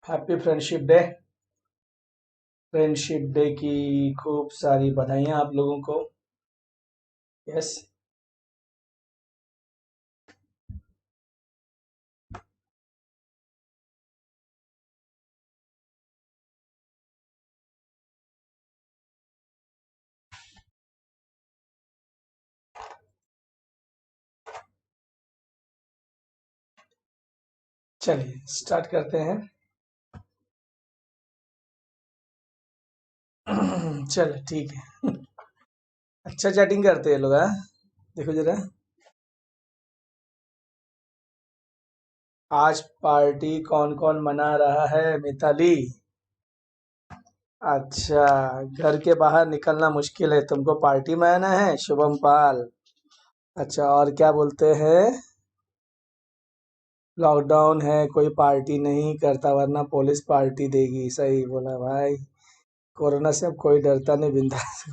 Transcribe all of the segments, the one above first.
Happy friendship day. Friendship day की खूब सारी बधाइयाँ आप लोगों को। यस। चलिए स्टार्ट करते हैं। चलो ठीक है। अच्छा चैटिंग करते हैं लोग, हाँ। देखो जरा, आज पार्टी कौन कौन मना रहा है? मिताली। अच्छा, घर के बाहर निकलना मुश्किल है, तुमको पार्टी में आना है? शुभम पाल। अच्छा, और क्या बोलते हैं? लॉकडाउन है, कोई पार्टी नहीं करता वरना पुलिस पार्टी देगी। सही बोला भाई। कोरोना से अब कोई डरता नहीं, बिंदास।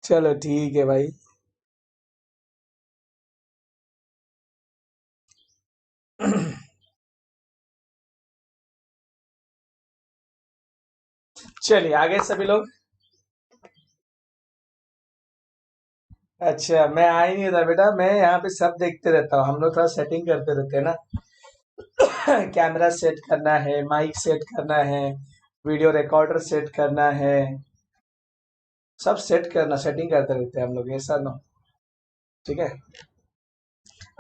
चलो ठीक है भाई। चलिए आगे सभी लोग। अच्छा, मैं आ ही नहीं रहा बेटा, मैं यहाँ पे सब देखते रहता हूँ, हम लोग थोड़ा सेटिंग करते रहते हैं ना। कैमरा सेट करना है, माइक सेट करना है, वीडियो रिकॉर्डर सेट करना है, सब सेट करना, सेटिंग करते रहते हैं हम लोग, ऐसा ना। ठीक है।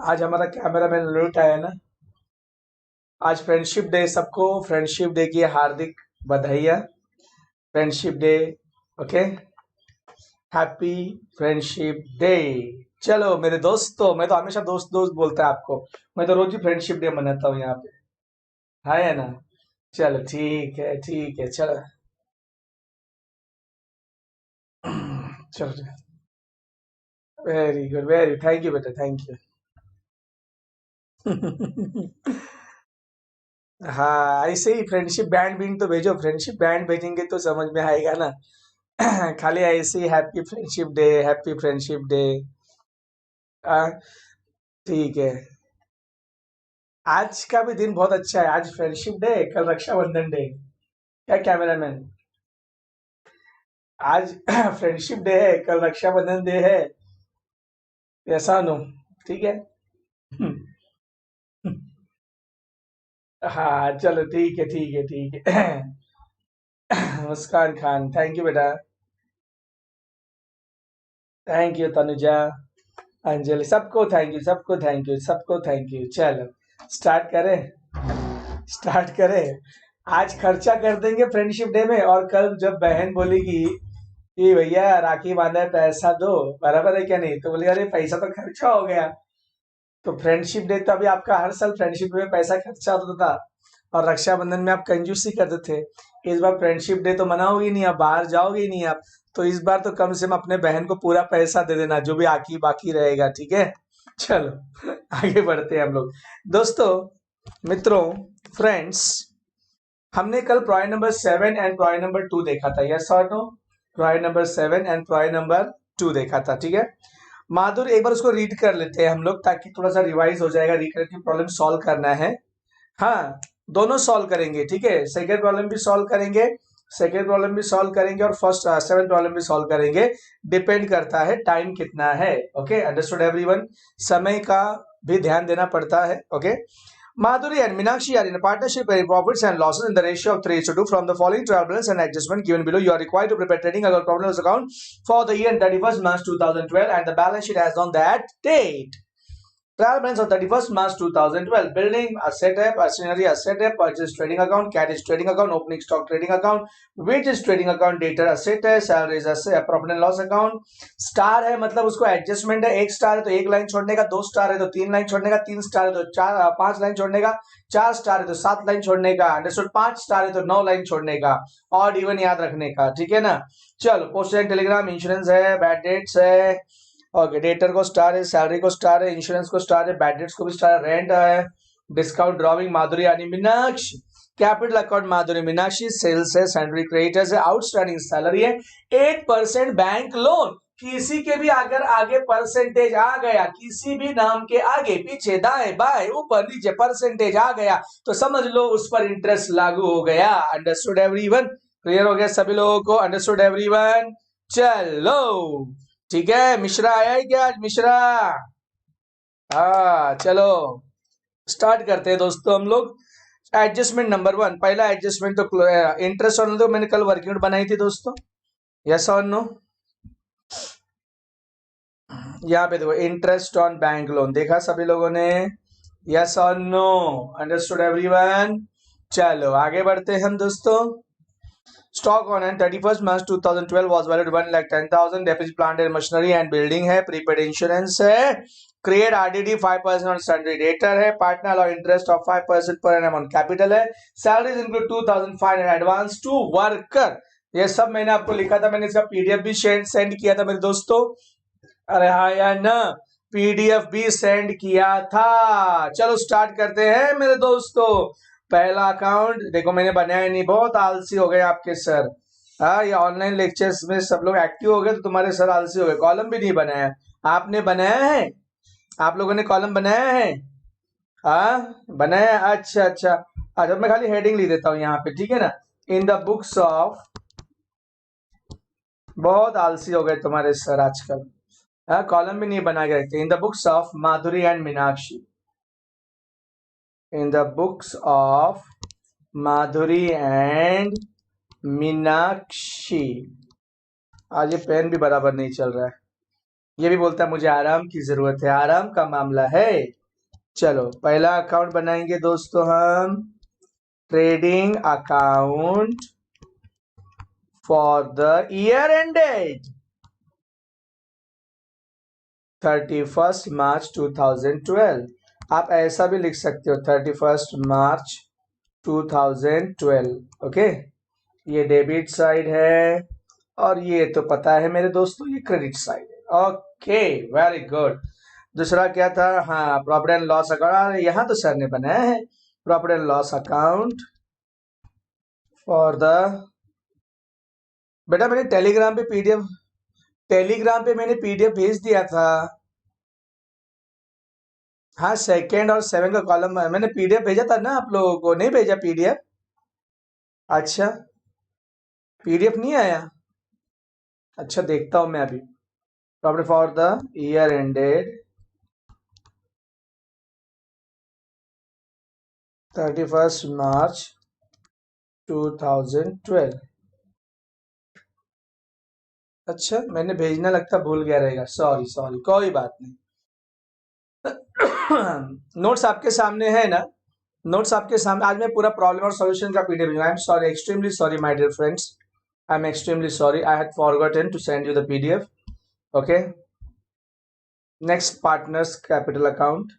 आज हमारा कैमरा मैन लुट आया ना। आज फ्रेंडशिप डे, सबको फ्रेंडशिप डे की हार्दिक बधाइयाँ। Friendship day. Okay. Happy friendship day. चलो मेरे दोस्तों, मैं तो हमेशा दोस्त दोस्त बोलता है आपको। मैं तो रोज ही फ्रेंडशिप डे मनाता हूँ यहाँ पे। है ना। चलो ठीक है, ठीक है, चलो। चलो। Very good, very thank you बेटा, थैंक यू। हाँ, ऐसे ही फ्रेंडशिप बैंड बीन तो भेजो, फ्रेंडशिप बैंड भेजेंगे तो समझ में आएगा ना। खाली ऐसे ही happy friendship day, happy friendship day. ठीक है। आज का भी दिन बहुत अच्छा है, आज फ्रेंडशिप डे, कल रक्षाबंधन डे। क्या कैमरामैन? आज फ्रेंडशिप डे है, कल रक्षाबंधन डे है। ऐसा नो। ठीक है। हाँ चलो ठीक है, ठीक है, ठीक है। मुस्कान खान, थैंक यू बेटा। Thank you Tanuja. अंजलि, सबको थैंक यू, सबको थैंक यू, सबको थैंक यू। चलो स्टार्ट करें। स्टार्ट करें। आज खर्चा कर देंगे फ्रेंडशिप डे में, और कल जब बहन बोलेगी कि भैया राखी बांधा है, पैसा दो, बराबर है क्या नहीं, तो बोलेगा अरे पैसा तो खर्चा हो गया। तो फ्रेंडशिप डे तो अभी आपका हर साल फ्रेंडशिप डे में पैसा खर्चा होता था, और रक्षाबंधन में आप कंजूसी करते थे। इस बार फ्रेंडशिप डे तो मनाओगे नहीं, आप बाहर जाओगे ही नहीं आप। तो इस बार तो कम से कम अपने बहन को पूरा पैसा दे देना, जो भी आकी बाकी रहेगा, ठीक है। चलो आगे बढ़ते हैं हम लोग। दोस्तों, मित्रों, फ्रेंड्स, हमने कल प्रॉय नंबर 7 एंड प्रॉय नंबर 2 देखा था, यस और नो? प्रॉय नंबर 7 एंड प्रॉय नंबर 2 देखा था, ठीक है। माधुर, एक बार उसको रीड कर लेते हैं हम लोग, ताकि थोड़ा सा रिवाइज हो जाएगा, रिकरेंट प्रॉब्लम सॉल्व करना है। हाँ, दोनों सॉल्व करेंगे, ठीक है। सेकेंड प्रॉब्लम भी सॉल्व करेंगे, सेकेंड प्रॉब्लम भी सॉल्व करेंगे, और फर्स्ट सेवन प्रॉब्लम भी सॉल्व करेंगे। डिपेंड करता है टाइम कितना है। Okay, understood everyone? समय का भी ध्यान देना पड़ता है। Okay. Madhuri and Meenakshi are in a partnership where profits and losses in the ratio of 3:2. From the following trial balance and adjustment given below, you are required to prepare trading account profit and loss account for the year 31st March 2012, and the balance sheet as on that date. Trial balance of 31st March 2012. Building a setup, a scenery, a setup, purchase trading account, cat is trading account, opening stock trading account, wages trading account, data asset है, salaries profit and loss account. Star है मतलब उसको adjustment है, एक star है तो एक line छोड़ने का, दो स्टार है तो तीन लाइन छोड़ने का, तीन स्टार है तो चार पांच लाइन छोड़ने का, चार स्टार है तो सात लाइन छोड़ने का, अंडरस्टूड? पांच स्टार है तो नौ लाइन छोड़ने का, और इवन याद रखने का, ठीक है ना। चलो, पोस्ट एंड टेलीग्राम, इंश्योरेंस है, बैड डेट्स है, ओके, डेटर को स्टार है, सैलरी को स्टार है, इंश्योरेंस को स्टार है, बैड डेट्स को भी स्टार है, रेंट है, डिस्काउंट ड्रॉविंग माधुरी यानी मीनाक्षी, कैपिटल अकाउंट माधुरी मीनाक्षी, सेल्स है, सैलरी क्रेडिटर्स है, आउटस्टैंडिंग सैलरी है, 8% बैंक लोन। किसी के भी अगर आगे परसेंटेज आ गया, किसी भी नाम के आगे पीछे दाएं बाएं ऊपर नीचे परसेंटेज आ गया तो समझ लो उस पर इंटरेस्ट लागू हो गया। Understood everyone? क्लियर हो गया सभी लोगों को? Understood everyone? चलो ठीक है। मिश्रा आया है क्या आज? मिश्रा हाँ चलो स्टार्ट करते हैं दोस्तों हम लोग। एडजस्टमेंट नंबर 1, पहला एडजस्टमेंट तो इंटरेस्ट ऑन लो, मैंने कल वर्किंग बनाई थी दोस्तों। यस और नो? यहाँ पे देखो इंटरेस्ट ऑन बैंक लोन देखा सभी लोगों ने? यस और नो? Understood everyone? चलो आगे बढ़ते हैं हम दोस्तों। Stock on and 31 March 2012 was valued 1,10,000। Depreciate plant and machinery and building है। प्रीपेड इंश्योरेंस है। Create RDD 5% on sundry debtor है। पार्टनर और interest of 5% per annum on capital है। Salaries include 2,500 advance to worker. ये सब मैंने आपको लिखा था, मैंने इसका पीडीएफ भी सेंड किया था मेरे दोस्तों। अरे हाँ या ना? पीडीएफ भी सेंड किया था। चलो स्टार्ट करते हैं मेरे दोस्तों। पहला अकाउंट देखो मैंने बनाया नहीं, बहुत आलसी हो गए आपके सर। हाँ ये ऑनलाइन लेक्चर्स में सब लोग एक्टिव हो गए तो तुम्हारे सर आलसी हो गए। कॉलम भी नहीं बनाया, आपने बनाया है? आप लोगों ने कॉलम बनाया है? हाँ बनाया, अच्छा अच्छा अच्छा। मैं खाली हेडिंग लिख देता हूँ यहाँ पे, ठीक है ना? इन द बुक्स ऑफ, बहुत आलसी हो गए तुम्हारे सर आजकल। हाँ कॉलम भी नहीं बना के रखते। इन the books of Madhuri and Meenakshi, in the books of Madhuri and Meenakshi. आज ये पेन भी बराबर नहीं चल रहा है, ये भी बोलता है मुझे आराम की जरूरत है, आराम का मामला है। चलो पहला अकाउंट बनाएंगे दोस्तों हम, trading account for the year ended 31 March 2012। आप ऐसा भी लिख सकते हो 31 मार्च 2012। ओके, ये डेबिट साइड है और ये तो पता है मेरे दोस्तों ये क्रेडिट साइड है। Okay very good. दूसरा क्या था? हाँ प्रॉफिट एंड लॉस अकाउंट, यहाँ तो सर ने बनाया है। Profit and loss account for the, बेटा मैंने टेलीग्राम पे पीडीएफ, टेलीग्राम पे मैंने पीडीएफ भेज दिया था। हाँ सेकंड और 7 का कॉलम मैंने पीडीएफ भेजा था ना, आप लोगों को नहीं भेजा पीडीएफ? अच्छा पीडीएफ नहीं आया? अच्छा देखता हूं मैं अभी। Profit for the year ended 31 March 2012। अच्छा मैंने भेजना लगता भूल गया रहेगा, सॉरी सॉरी, कोई बात नहीं। नोट्स आपके सामने है ना? नोट्स आपके सामने। आज मैं पूरा प्रॉब्लम और सॉल्यूशन का PDF, I am sorry, extremely sorry my dear friends, I am extremely sorry, I had forgotten to send you the PDF. Okay next, partners capital account.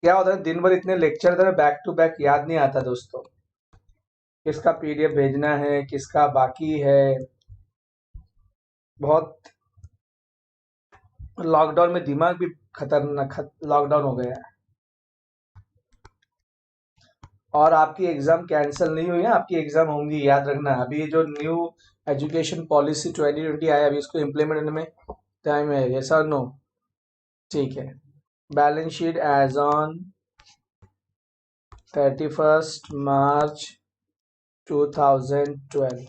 क्या होता है दिन भर इतने लेक्चर था, बैक टू बैक याद नहीं आता दोस्तों, किसका पीडीएफ भेजना है किसका बाकी है। बहुत लॉकडाउन में दिमाग भी खतरनाक लॉकडाउन हो गया है। और आपकी एग्जाम कैंसिल नहीं हुई है, आपकी एग्जाम होंगी, याद रखना। अभी जो न्यू एजुकेशन पॉलिसी 2020 आया, अभी इसको इम्प्लीमेंट होने में टाइम है। यस और नो? ठीक है। Balance sheet as on 31 March 2012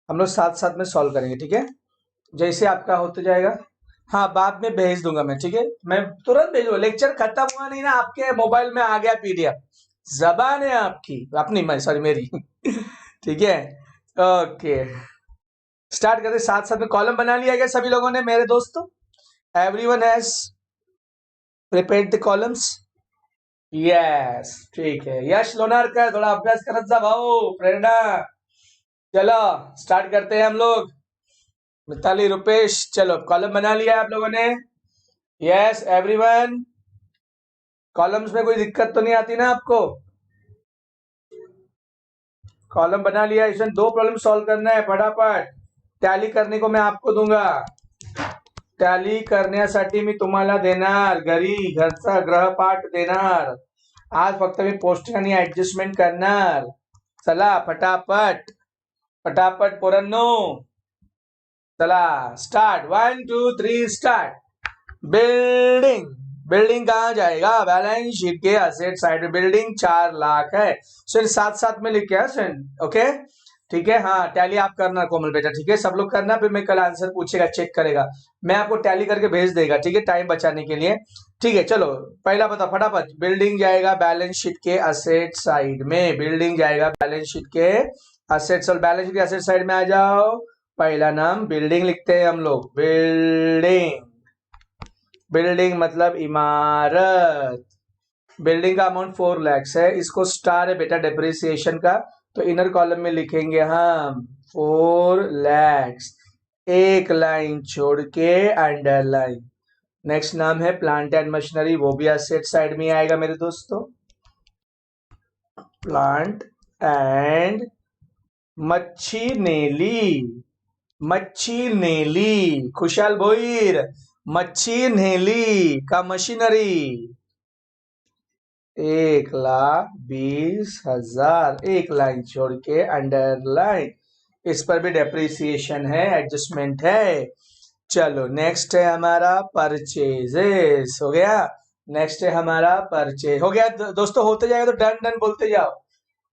हम लोग साथ साथ में सॉल्व करेंगे, ठीक है? जैसे आपका होते जाएगा। हाँ बाद में भेज दूंगा मैं, ठीक है? मैं तुरंत भेजूंगा, लेक्चर खत्म हुआ नहीं ना, आपके मोबाइल में आ गया पीडीएफ। जबान है आपकी, अपनी मैं सॉरी मेरी। ठीक है ओके स्टार्ट करते। साथ साथ में कॉलम बना लिया गया सभी लोगों ने मेरे दोस्तों? Everyone has prepared the columns? Yes ठीक है। यश लोनारकर थोड़ा अभ्यास करत जा भाऊ, प्रेरणा। चलो स्टार्ट करते हैं हम लोग। मिताली रुपेश, चलो कॉलम बना लिया आप लोगों ने? Yes everyone? कॉलम्स में कोई दिक्कत तो नहीं आती ना आपको? कॉलम बना लिया, इसमें 2 प्रॉब्लम सॉल्व करना है फटाफट। टॅली करने को मैं आपको दूंगा, टॅली करण्यासाठी मी तुम्हाला देणार, घरचा ग्रहपाठ देणार। आज फक्त मी पोस्टिंग आणि ऍडजस्टमेंट करणार। चला फटाफट फटाफट पोरांनो, चला स्टार्ट, 1 2 3 स्टार्ट। बिल्डिंग, बिल्डिंग कहाँ जाएगा? बैलेंस शीट के असेट साइड में। बिल्डिंग 4 लाख है। सिर्फ साथ साथ में लिख के फ्रेंड, ओके ठीक है। हाँ टैली आप करना कोमल बेटा, ठीक है सब लोग करना, फिर मैं कल आंसर पूछेगा, चेक करेगा, मैं आपको टैली करके भेज देगा, ठीक है टाइम बचाने के लिए। ठीक है चलो पहला बता फटाफट। बिल्डिंग जाएगा बैलेंस शीट के असेट साइड में। बिल्डिंग जाएगा बैलेंस शीट के असेट्स, और बैलेंस शीट के असेट साइड में आ जाओ। पहला नाम बिल्डिंग लिखते हैं हम लोग, बिल्डिंग। बिल्डिंग मतलब इमारत। बिल्डिंग का अमाउंट 4 लाख है। इसको स्टार है बेटा डेप्रिसिएशन का, तो इनर कॉलम में लिखेंगे हम 4 लाख, एक लाइन छोड़ के अंडरलाइन। नेक्स्ट नाम है प्लांट एंड मशीनरी, वो भी असेट साइड में आएगा मेरे दोस्तों। प्लांट एंड मच्छी नेली, मच्छी नेली, खुशहाल भोईर, मच्छी नेली का मशीनरी 1,20,000, एक लाइन छोड़ के अंडरलाइन। इस पर भी डेप्रिसिएशन है, एडजस्टमेंट है। चलो नेक्स्ट है हमारा परचेजेस, हो गया। नेक्स्ट है हमारा परचेज, हो गया दोस्तों। होते जाएगा तो डन डन बोलते जाओ,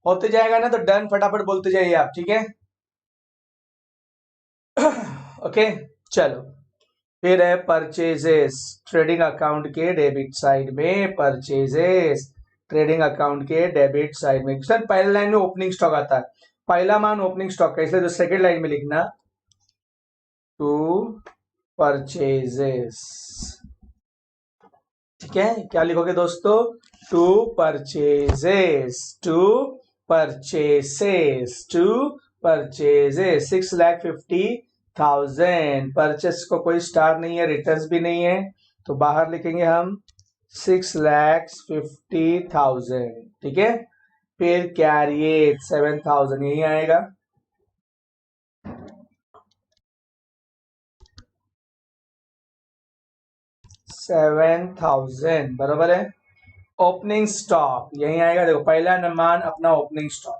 होते जाएगा ना तो डन फटाफट बोलते जाइए आप, ठीक है ओके चलो। फिर है परचेजेस, ट्रेडिंग अकाउंट के डेबिट साइड में। परचेजेस ट्रेडिंग अकाउंट के डेबिट साइड में। सर पहले लाइन में ओपनिंग स्टॉक आता है, पहला मान ओपनिंग स्टॉक का, इसलिए तो सेकेंड लाइन में लिखना टू परचेजेस, ठीक है। क्या लिखोगे दोस्तों? To purchases, to purchases, to purchases 6,50,000। Purchase को कोई स्टार नहीं है, रिटर्न्स भी नहीं है, तो बाहर लिखेंगे हम 6,50,000, ठीक है। फिर कैरिएज 7,000 यही आएगा। $7,000 बराबर है। ओपनिंग स्टॉक यही आएगा, देखो पहला मान अपना ओपनिंग स्टॉक,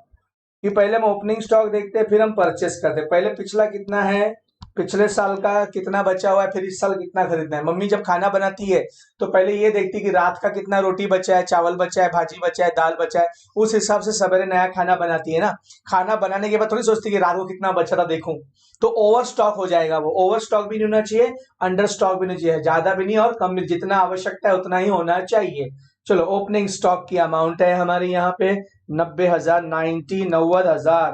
कि पहले हम ओपनिंग स्टॉक देखते हैं फिर हम परचेस करते हैं। पहले पिछला कितना है, पिछले साल का कितना बचा हुआ है, फिर इस साल कितना खरीदना है। मम्मी जब खाना बनाती है तो पहले ये देखती है कि रात का कितना रोटी बचा है, चावल बचा है, भाजी बचा है, दाल बचा है, उस हिसाब से सवेरे नया खाना बनाती है ना। खाना बनाने के बाद थोड़ी सोचती है कि रात को कितना बचा था देखूं, तो ओवर स्टॉक हो जाएगा। वो ओवर स्टॉक भी नहीं होना चाहिए, अंडर स्टॉक भी नहीं चाहिए, ज्यादा भी नहीं और कम भी, जितना आवश्यकता है उतना ही होना चाहिए। चलो ओपनिंग स्टॉक की अमाउंट है हमारी यहाँ पे 90,000, 90,000,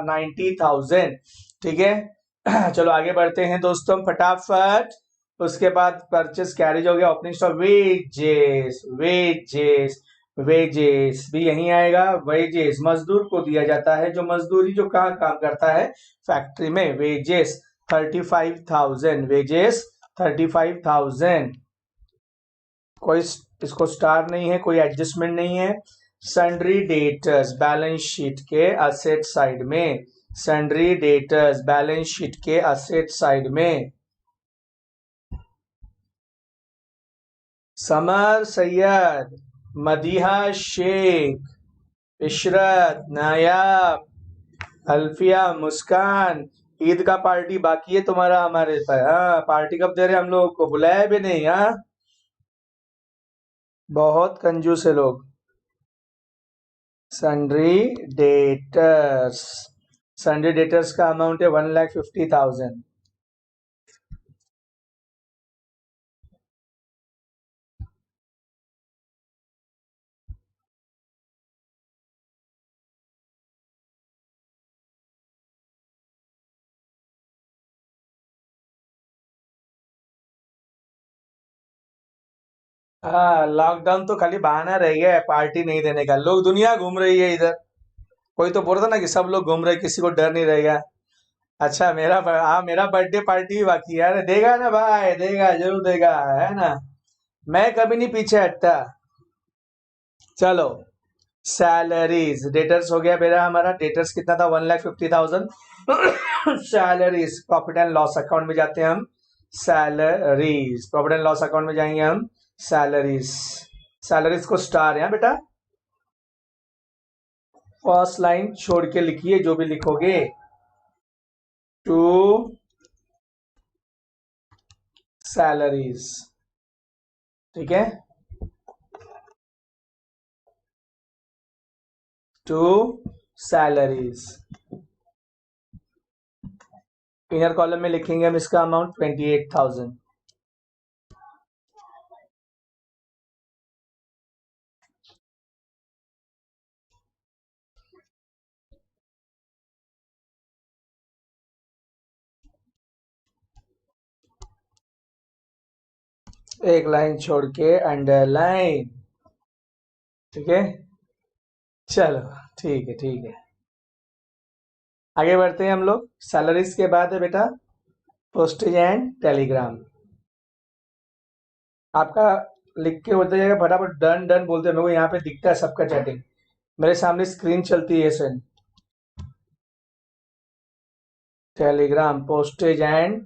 90,000, ठीक है चलो आगे बढ़ते हैं दोस्तों फटाफट। उसके बाद परचेस कैरेज हो गया, opening stock. Wages, wages, wages भी यही आएगा। वेजेस मजदूर को दिया जाता है, जो मजदूरी जो कहाँ काम करता है, फैक्ट्री में। वेजेस 35,000, वेजेस 35,000, कोई इसको स्टार नहीं है, कोई एडजस्टमेंट नहीं है। सन्ड्री डेटर्स बैलेंस शीट के असेट साइड में, सन्ड्री डेटर्स बैलेंस शीट के असेट साइड में। समर सैयद, मदीहा शेख, इशरत, नायाब, अल्फिया, मुस्कान, ईद का पार्टी बाकी है तुम्हारा हमारे पास। हाँ पार्टी कब दे रहे हम लोग को, बुलाया भी नहीं। हाँ बहुत कंजूस है लोग। सन्ड्री डेटर्स, सन्ड्री डेटर्स का अमाउंट है 1,50,000। हाँ लॉकडाउन तो खाली बहाना रह गया है पार्टी नहीं देने का। लोग दुनिया घूम रही है इधर, कोई तो बोल रहा था ना कि सब लोग घूम रहे, किसी को डर नहीं रहेगा। अच्छा मेरा हाँ मेरा बर्थडे पार्टी भी बाकी है। अरे देगा ना भाई, देगा जरूर देगा, है ना, मैं कभी नहीं पीछे हटता। चलो सैलरीज डेटर्स हो गया मेरा, हमारा डेटर्स कितना था 1,50,000। Salaries profit and loss account में जाते हैं हम, salaries profit and loss account में जाएंगे हम। सैलरीज, सैलरीज को स्टार है बेटा, फर्स्ट लाइन छोड़ के लिखिए जो भी लिखोगे। टू सैलरीज, ठीक है, टू सैलरीज। इनर कॉलम में लिखेंगे हम इसका अमाउंट 28,000। एक लाइन छोड़ के अंडरलाइन, ठीक है। चलो ठीक है, ठीक है, आगे बढ़ते हैं हम लोग। सैलरीज के बाद है बेटा पोस्टेज एंड टेलीग्राम। आपका लिख के होता जाएगा, फटाफट डन डन बोलते हैं, मेरे को यहाँ पे दिखता है सबका चैटिंग, मेरे सामने स्क्रीन चलती है sir. Telegram, postage and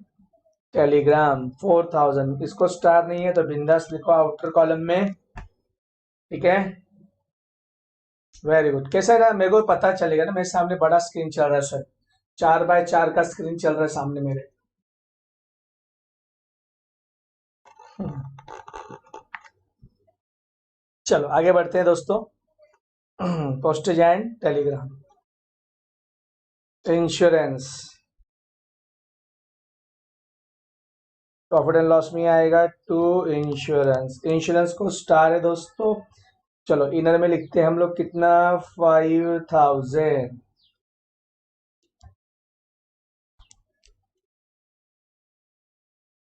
Telegram 4,000। इसको स्टार नहीं है तो बिंदास लिखो आउटर कॉलम में, ठीक है। Very good. कैसा है ना, मेरे को पता चलेगा ना, मेरे सामने बड़ा स्क्रीन चल रहा है सर, 4x4 का स्क्रीन चल रहा है सामने मेरे। चलो आगे बढ़ते हैं दोस्तों। Postage and Telegram. Insurance, profit and loss में आएगा टू इंश्योरेंस। इंश्योरेंस को स्टार है दोस्तों। चलो इनर में लिखते हैं हम लोग कितना, 5,000।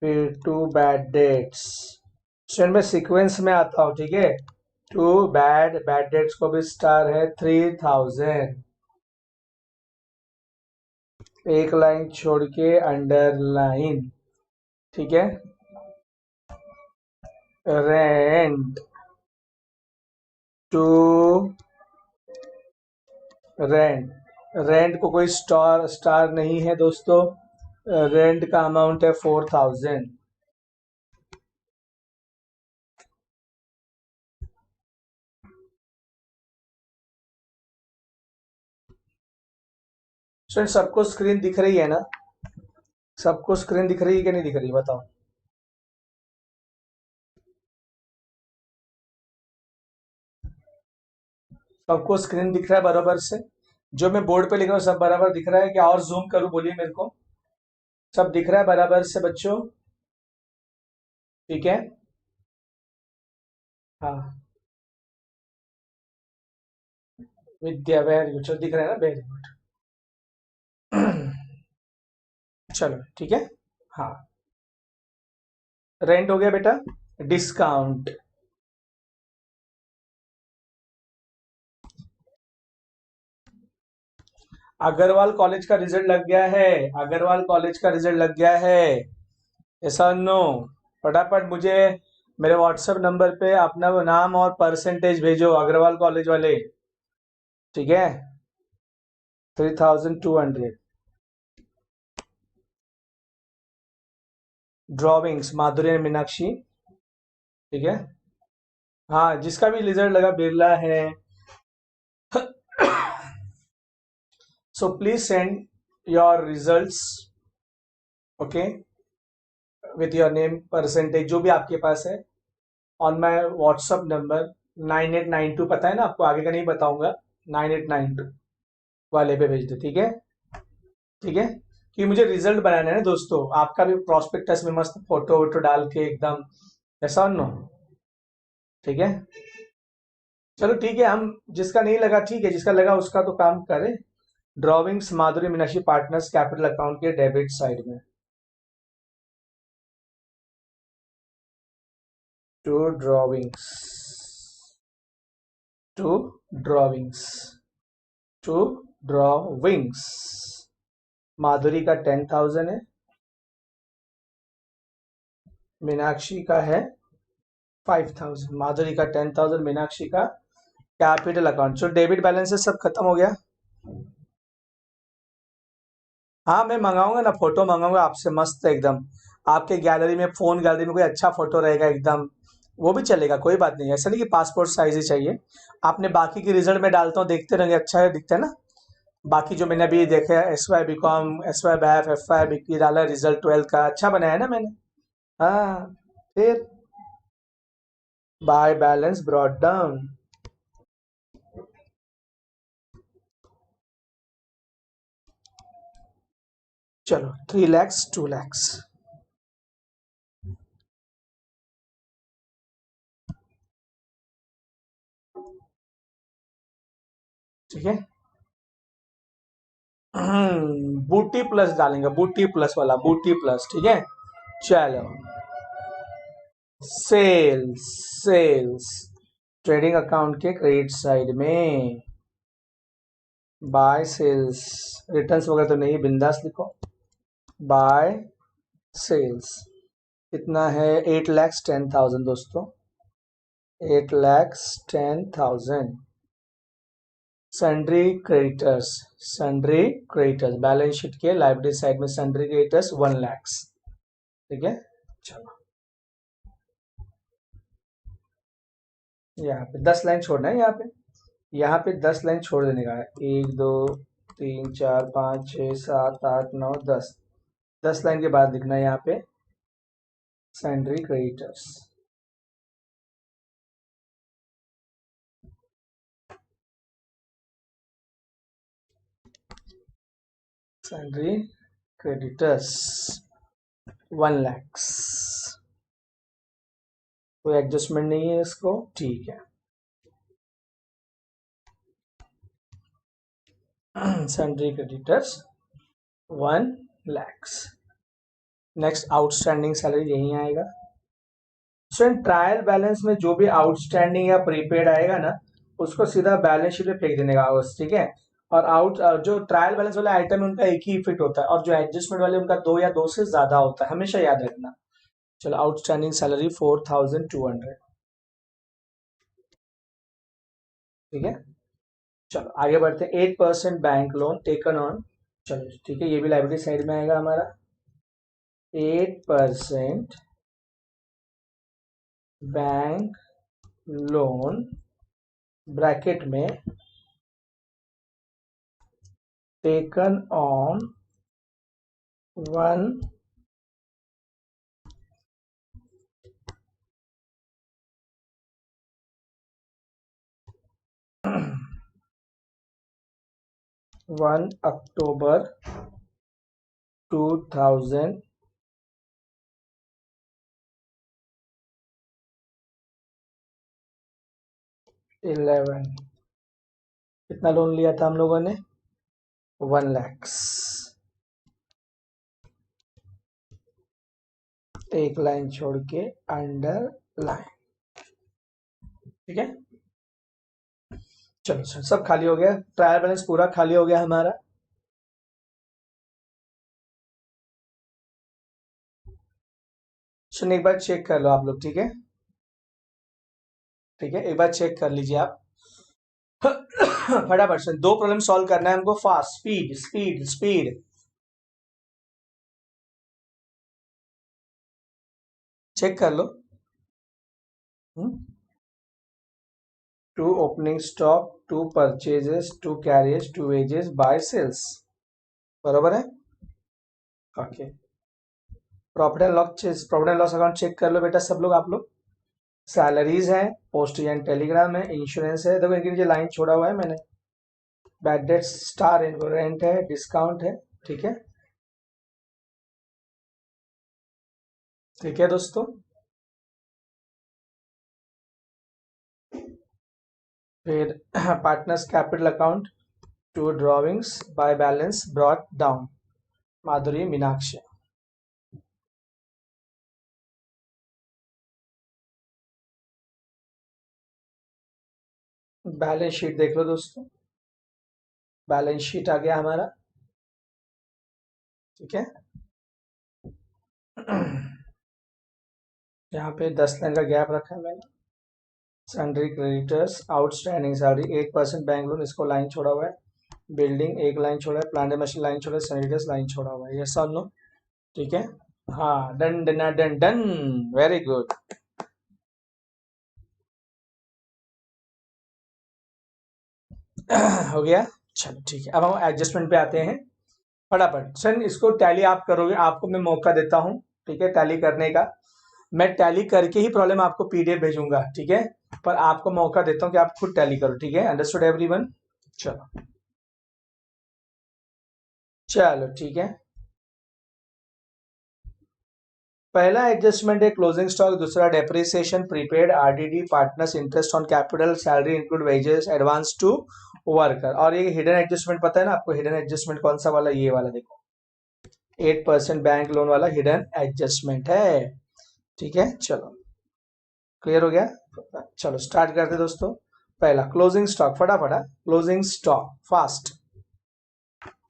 फिर टू बैड डेट्स, स्टूडेंट में सीक्वेंस में आता हूँ, ठीक है। टू बैड डेट्स को भी स्टार है 3,000। एक लाइन छोड़ के अंडरलाइन, ठीक है। रेंट, टू रेंट, रेंट को कोई स्टार नहीं है दोस्तों, रेंट का अमाउंट है 4,000। सबको स्क्रीन दिख रही है ना, सबको स्क्रीन दिख रही है कि नहीं दिख रही, बताओ। सबको स्क्रीन दिख रहा है बराबर से, जो मैं बोर्ड पे लिख रहा हूँ सब बराबर दिख रहा है क्या, और जूम करूँ बोलिए मेरे को। सब दिख रहा है बराबर से बच्चों, ठीक है। हाँ विद्या, वेरी गुड, चलो दिख रहा है ना, वेरी गुड। चलो ठीक है। हाँ रेंट हो गया बेटा। डिस्काउंट, अग्रवाल कॉलेज का रिजल्ट लग गया है, अग्रवाल कॉलेज का रिजल्ट लग गया है, ऐसा नो। फटाफट मुझे मेरे व्हाट्सएप नंबर पे अपना वो नाम और परसेंटेज भेजो अग्रवाल कॉलेज वाले, ठीक है। 3,200। ड्रॉविंग्स माधुरी मीनाक्षी, ठीक है। हाँ जिसका भी रिजल्ट लगा बिरला है। So please send your results, okay, with your name percentage जो भी आपके पास है, ऑन माई व्हाट्सअप नंबर 9892, पता है ना आपको, आगे का नहीं बताऊंगा, 9892 वाले पे भेज दो, ठीक है। ठीक है, कि मुझे रिजल्ट बनाना है ना दोस्तों, आपका भी प्रॉस्पेक्टस में मस्त फोटो वोटो डाल के एकदम, ऐसा नो, ठीक है। चलो ठीक है, हम जिसका नहीं लगा ठीक है, जिसका लगा उसका तो काम करें। Drawings Madhuri Meenakshi partners capital account के डेबिट साइड में, to drawings, to drawings, to drawings. Madhuri का 10,000 है, मीनाक्षी का है 5,000। माधुरी का 10,000, मीनाक्षी का कैपिटल अकाउंट। जो डेबिट बैलेंसेस सब खत्म हो गया। हाँ मैं मंगाऊंगा ना, फोटो मंगाऊंगा आपसे मस्त एकदम, आपके गैलरी में, फोन गैलरी में कोई अच्छा फोटो रहेगा एकदम, वो भी चलेगा, कोई बात नहीं, ऐसा नहीं कि पासपोर्ट साइज ही चाहिए। आपने बाकी की रिजल्ट में डालता हूँ, देखते रहेंगे, अच्छा है दिखता है ना। बाकी जो मैंने अभी देखा है, SY BCom, SY BAF, FY BC डाला रिजल्ट 12 का, अच्छा बनाया है ना मैंने, हाँ, फिर बाय बैलेंस ब्रॉट डाउन। चलो 3 lakhs 2 lakhs। ठीक है, बूटी प्लस डालेंगे, बूटी प्लस वाला, बूटी प्लस। ठीक है, चलो सेल्स, सेल्स ट्रेडिंग अकाउंट के क्रेडिट साइड में बाय सेल्स, रिटर्न्स वगैरह तो नहीं, बिंदास लिखो। बाय सेल्स कितना है? 8,10,000 दोस्तों, 8,10,000। Sundry creditors, sundry creditors balance sheet के लाइबिलिटी साइड में सन्ड्री क्रेडिटर्स 1 lakhs। ठीक है, चलो यहाँ पे 10 लाइन छोड़ना है, यहाँ पे 10 लाइन छोड़ देने का है। 1 2 3 4 5 6 7 8 9 10, 10 लाइन के बाद लिखना है यहाँ पे sundry creditors. Sundry creditors 1 lakhs, कोई एडजस्टमेंट नहीं है इसको। ठीक है, sundry creditors 1 lakhs। Next outstanding salary यही आएगा। स्टूडेंट ट्रायल बैलेंस में जो भी आउटस्टैंडिंग या प्रीपेड आएगा ना, उसको सीधा बैलेंस शीट में फेंक देने का बस। ठीक है, और जो ट्रायल बैलेंस वाले आइटम है उनका एक ही फिट होता है, और जो एडजस्टमेंट वाले उनका 2 या 2 से ज्यादा होता है, हमेशा याद रखना। चलो आउटस्टैंडिंग सैलरी 4,200। ठीक है, चलो आगे बढ़ते हैं। 8% बैंक लोन टेकन ऑन। चलो ठीक है, ये भी लाइबिलिटी साइड में आएगा हमारा। 8% बैंक लोन ब्रैकेट में टेकन ऑन 1 October 2011। कितना लोन लिया था हम लोगों ने? 1 lakhs। एक लाइन छोड़ के अंडर लाइन। ठीक है, चलो सर सब खाली हो गया, ट्रायल बैलेंस पूरा खाली हो गया हमारा। सुन एक बार चेक कर लो आप लोग। ठीक है, ठीक है, एक बार चेक कर लीजिए आप। फटाफट से 2 प्रॉब्लम सॉल्व करना है हमको, fast, speed speed speed. Check कर लो। 2 opening stock, 2 purchases, 2 carriers, 2 wages, by sales. बरोबर है? Okay, profit and loss account check कर लो बेटा सब लोग, आप लोग। सैलरीज है, पोस्टेज एंड टेलीग्राम है, इंश्योरेंस है, देखो इनके नीचे लाइन छोड़ा हुआ है मैंने। बैड डेट, स्टार रेंट है, डिस्काउंट है। ठीक है, ठीक है दोस्तों। फिर partners capital account, 2 drawings bye balance brought down, माधुरी मीनाक्षी। बैलेंस शीट देख लो दोस्तों, बैलेंस शीट आ गया हमारा। ठीक है, यहाँ पे 10 लाइन का गैप रखा है मैंने। Sundry creditors, outstanding salary 8% bank loan, इसको लाइन छोड़ा हुआ है। बिल्डिंग एक लाइन छोड़ा है, प्लांट मशीन लाइन छोड़ा है, सैनिटर्स लाइन छोड़ा हुआ है। ये सब लो। ठीक है, हाँ, done done done done, very good. हो गया, चलो ठीक है। अब हम एडजस्टमेंट पे आते हैं। फटाफट सर इसको टैली आप करोगे, आपको मैं मौका देता हूँ। ठीक है, टैली करने का। मैं टैली करके ही प्रॉब्लम आपको पीडीएफ भेजूंगा, ठीक है, पर आपको मौका देता हूँ कि आप खुद टैली करो, ठीक है, अंडरस्टूड एवरीवन। चलो चलो ठीक है। पहला एडजस्टमेंट है क्लोजिंग स्टॉक, दूसरा depreciation, prepaid, RDD, partners interest on capital, salary include wages, advance to worker. और ये हिडन एडजस्टमेंट पता है ना आपको? हिडन एडजस्टमेंट कौन सा वाला? ये वाला देखो, 8% बैंक लोन वाला हिडन एडजस्टमेंट है, ठीक है। चलो क्लियर हो गया? चलो स्टार्ट करते दोस्तों। पहला क्लोजिंग स्टॉक, फटाफट क्लोजिंग स्टॉक फास्ट,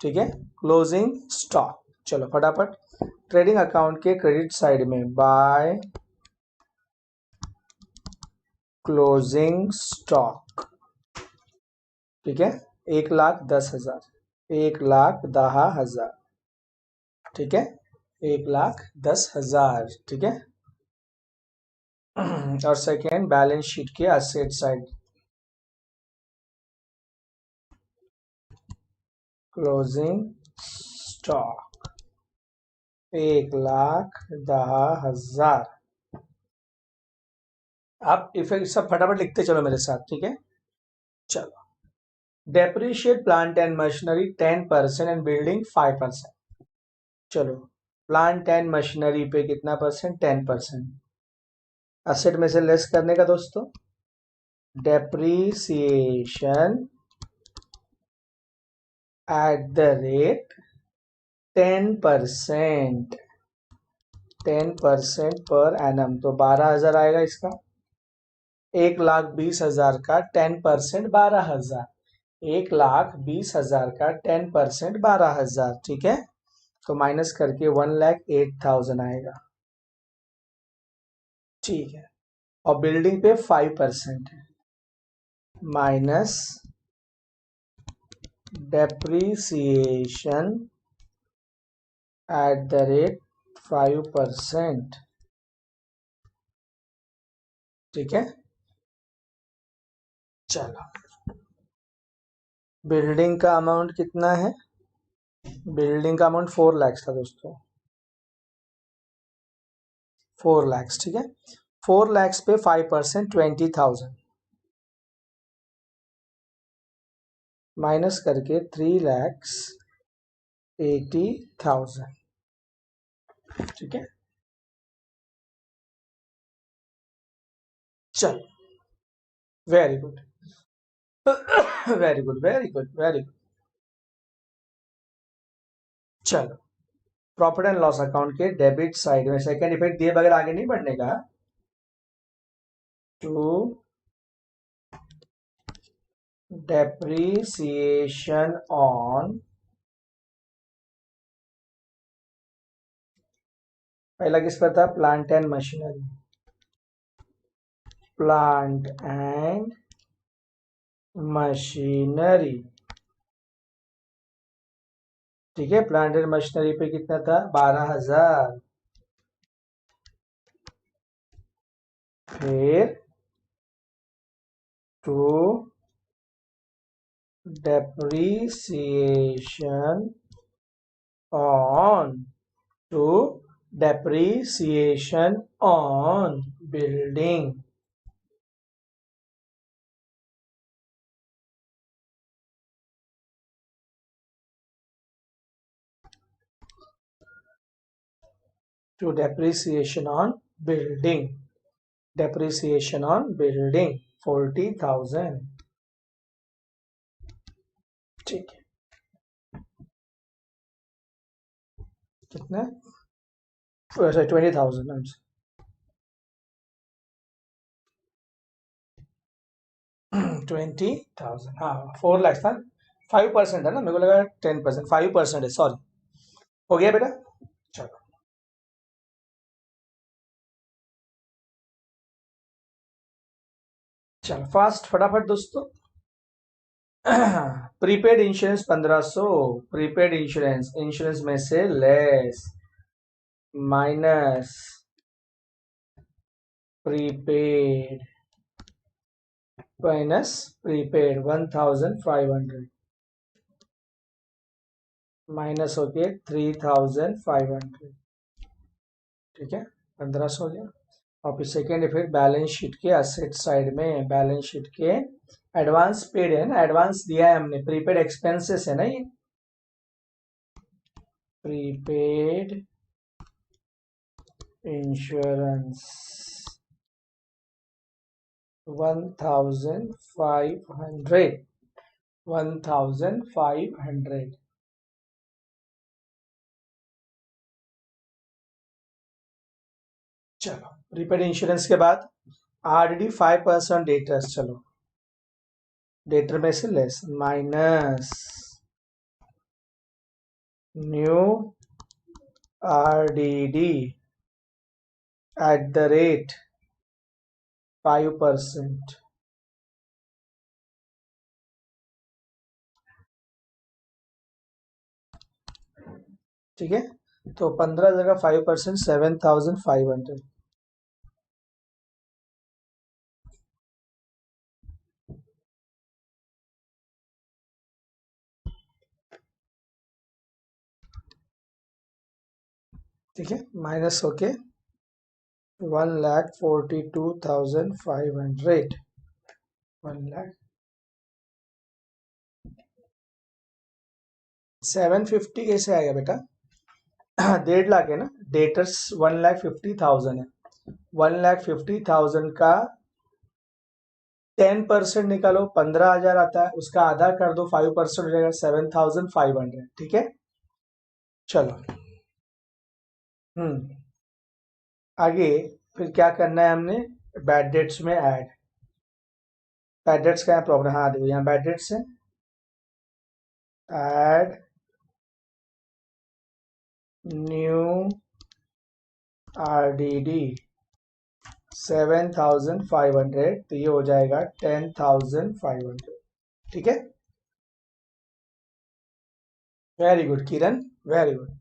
ठीक है, क्लोजिंग स्टॉक। चलो फटाफट, ट्रेडिंग अकाउंट के क्रेडिट साइड में बाय क्लोजिंग स्टॉक, ठीक है, 1,10,000, 1,10,000, ठीक है, 1,10,000, ठीक है। और सेकेंड बैलेंस शीट के असेट साइड, क्लोजिंग स्टॉक 1,10,000। आप इफेक्ट सब फटाफट लिखते चलो मेरे साथ, ठीक है। चलो, depreciate plant and machinery 10% and building 5%। चलो, प्लांट एंड मशीनरी पे कितना परसेंट? 10%। असेट में से लेस करने का दोस्तों, depreciation at the rate 10%, 10% per annum, तो 12,000 आएगा इसका। 1,20,000 का 10% 12,000, 1,20,000 का 10% 12,000, ठीक है। तो माइनस करके 1,08,000 आएगा, ठीक है। और बिल्डिंग पे 5% है, minus depreciation at the rate 5%, ठीक है। चलो, बिल्डिंग का अमाउंट कितना है? बिल्डिंग का अमाउंट 4 लाख था दोस्तों, 4 लाख, ठीक है। 4 लाख पे 5% 20,000, माइनस करके 3,80,000, ठीक है। चलो, very good, very good, very good, very good. चलो, प्रॉफिट एंड लॉस अकाउंट के डेबिट साइड में सेकेंड इफेक्ट दिए बगैर आगे नहीं बढ़ने का। टू डेप्रीसिएशन ऑन, पहला किस पर था? Plant and machinery, plant and machinery, ठीक है। प्लांट एंड मशीनरी पे कितना था? 12,000। फिर to depreciation on, to depreciation on building, to depreciation on building, depreciation on building 40,000, ठीक है। कितना? 20,000, 20,000, हाँ 4 लाख था। 5% है ना, मेरे को लगा 10%, 5% है, सॉरी। हो गया बेटा? चलो, चलो फास्ट फटाफट दोस्तों। Prepaid insurance 1,500, prepaid insurance, insurance में से less, minus prepaid, minus prepaid 1,500, minus हो गए 3,500, ठीक है, 1500 हो गया। और फिर सेकेंड इफेक्ट बैलेंस शीट के असेट साइड में, बैलेंस शीट के एडवांस पेड है ना, एडवांस दिया है हमने, प्रीपेड एक्सपेंसेस है ना ये, प्रीपेड इंश्योरेंस 1500, 1500। चलो प्रीपेड इंश्योरेंस के बाद आरडी 5% डेटर्स, चलो डेटर में से लेस माइनस न्यू आरडीडी @ 5%। ठीक है, तो 15 जगह 5%, 7500। ठीक है, माइनस होके 1,42,500, 1,750 कैसे आएगा बेटा? 1.5 लाख है ना, डेटर्स 1,50,000 है, 1,50,000 का 10% निकालो, 15,000 आता है, उसका आधा कर दो, 5% हो जाएगा 7,500। ठीक है, चलो। हम्म, आगे फिर क्या करना है हमने, बैड डेट्स में ऐड, बैड डेट्स का प्रॉब्लम, हाँ देखो यहाँ बैड डेट्स है, ऐड न्यू आरडीडी 7,500, तो ये हो जाएगा 10,500। ठीक है, very good Kiran, very good.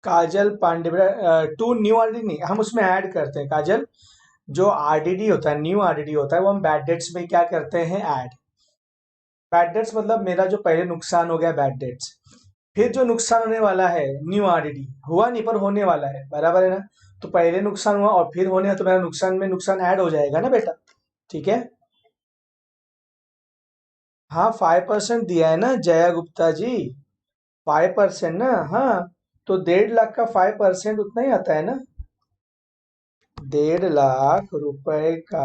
Kajal Pandey, to new RDD नहीं, हम उसमें ऐड करते हैं काजल, जो आरडीडी होता है, न्यू आरडीडी होता है, वो हम बैड डेट्स में क्या करते हैं, ऐड। बैड डेट्स मतलब मेरा जो पहले नुकसान हो गया बैड डेट्स, फिर जो नुकसान होने वाला है न्यू आरडीडी, हुआ नहीं पर होने वाला है, बराबर है ना? तो पहले नुकसान हुआ और फिर होने, तो मेरा नुकसान में नुकसान ऐड हो जाएगा ना बेटा। ठीक है, हाँ 5% दिया है ना जया गुप्ता जी, 5% ना, हाँ, तो 1.5 लाख का 5% उतना ही आता है ना, 1.5 लाख रुपए का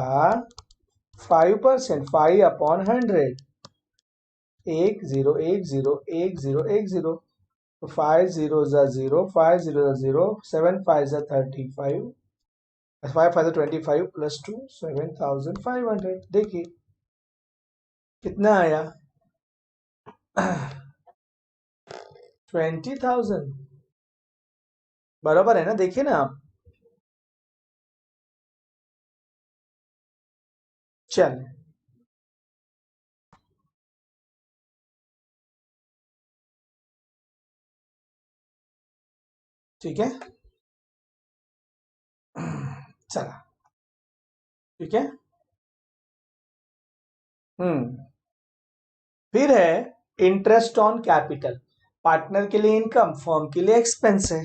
5%, 5/100, 10101010, तो 5 0 0, 5 0 0, 7 5 35, 5 5 25 +2, 7,500। देखिए कितना आया, 20,000, बराबर है ना, देखिए ना आप। चल, ठीक है, चला, ठीक है। हम्म, फिर है इंटरेस्ट ऑन कैपिटल, पार्टनर के लिए इनकम, फर्म के लिए एक्सपेंस है।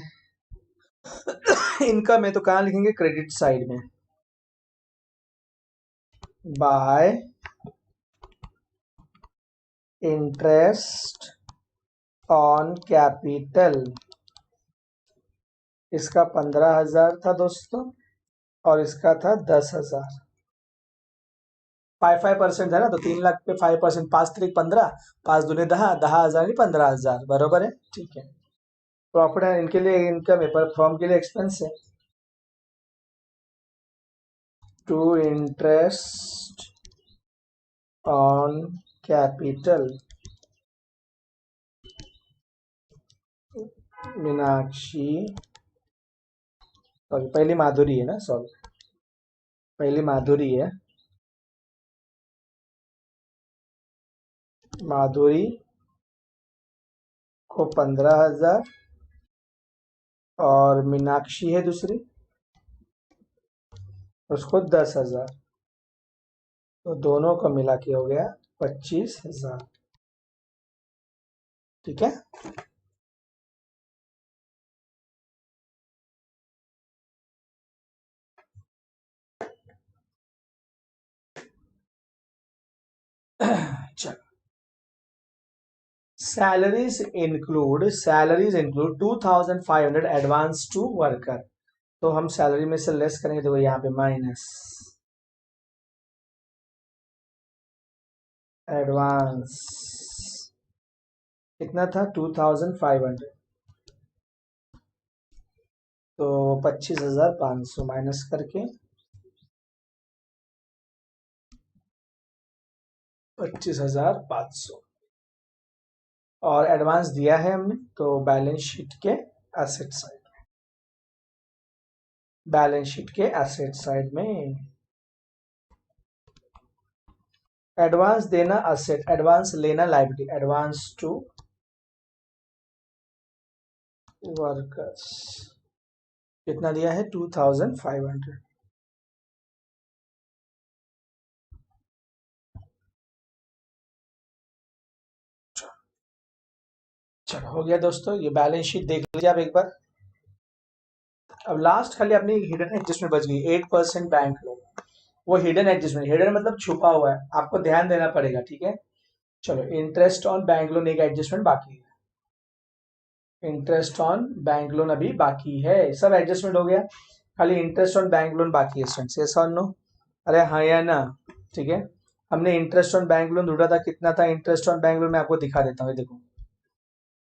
इनकम है तो कहां लिखेंगे, क्रेडिट साइड में, बाय इंटरेस्ट ऑन कैपिटल, इसका 15,000 था दोस्तों, और इसका था 10,000, 5% है ना, तो 3 लाख पे 5%, 5 3 15, 5 दूनी 10, 10,000 नहीं 15,000, बरोबर है। ठीक है, प्रॉफिट है इनके लिए इनकम है, पर फर्म के लिए एक्सपेंस है। To interest on capital, Meenakshi, sorry पहली माधुरी है ना, सॉरी पहली माधुरी है, माधुरी को 15,000 और मीनाक्षी है दूसरी, उसको 10,000। तो दोनों का मिला के हो गया 25,000। ठीक है। चलो, salaries include 2,500 advance to worker. तो हम सैलरी में से लेस करेंगे, तो यहाँ पे माइनस एडवांस कितना था 2,500, तो 25,500 माइनस करके 25,500 और एडवांस दिया है हमने, तो बैलेंस शीट के एसेट साइड, में एडवांस देना असेट, एडवांस लेना लाइबिलिटी, एडवांस टू वर्कर्स कितना दिया है 2,500। चलो हो गया दोस्तों, ये बैलेंस शीट देख लीजिए आप एक बार। अब लास्ट खाली अपनी हिडन एडजस्टमेंट बच गई 8% बैंक लोन। वो हिडन एडजस्टमेंट, हिडन मतलब छुपा हुआ है, आपको ध्यान देना पड़ेगा। ठीक है। चलो, इंटरेस्ट ऑन बैंक लोन एक एडजस्टमेंट बाकी है, इंटरेस्ट ऑन बैंक लोन अभी बाकी है, सब एडजस्टमेंट हो गया, खाली इंटरेस्ट ऑन बैंक लोन बाकी है स्टूडेंट्स। यस और नो? अरे हाँ या ना? ठीक है। हमने इंटरेस्ट ऑन बैंक लोन ढूंढा था, कितना था इंटरेस्ट ऑन बैंक लोन, मैं आपको दिखा देता हूँ, देखो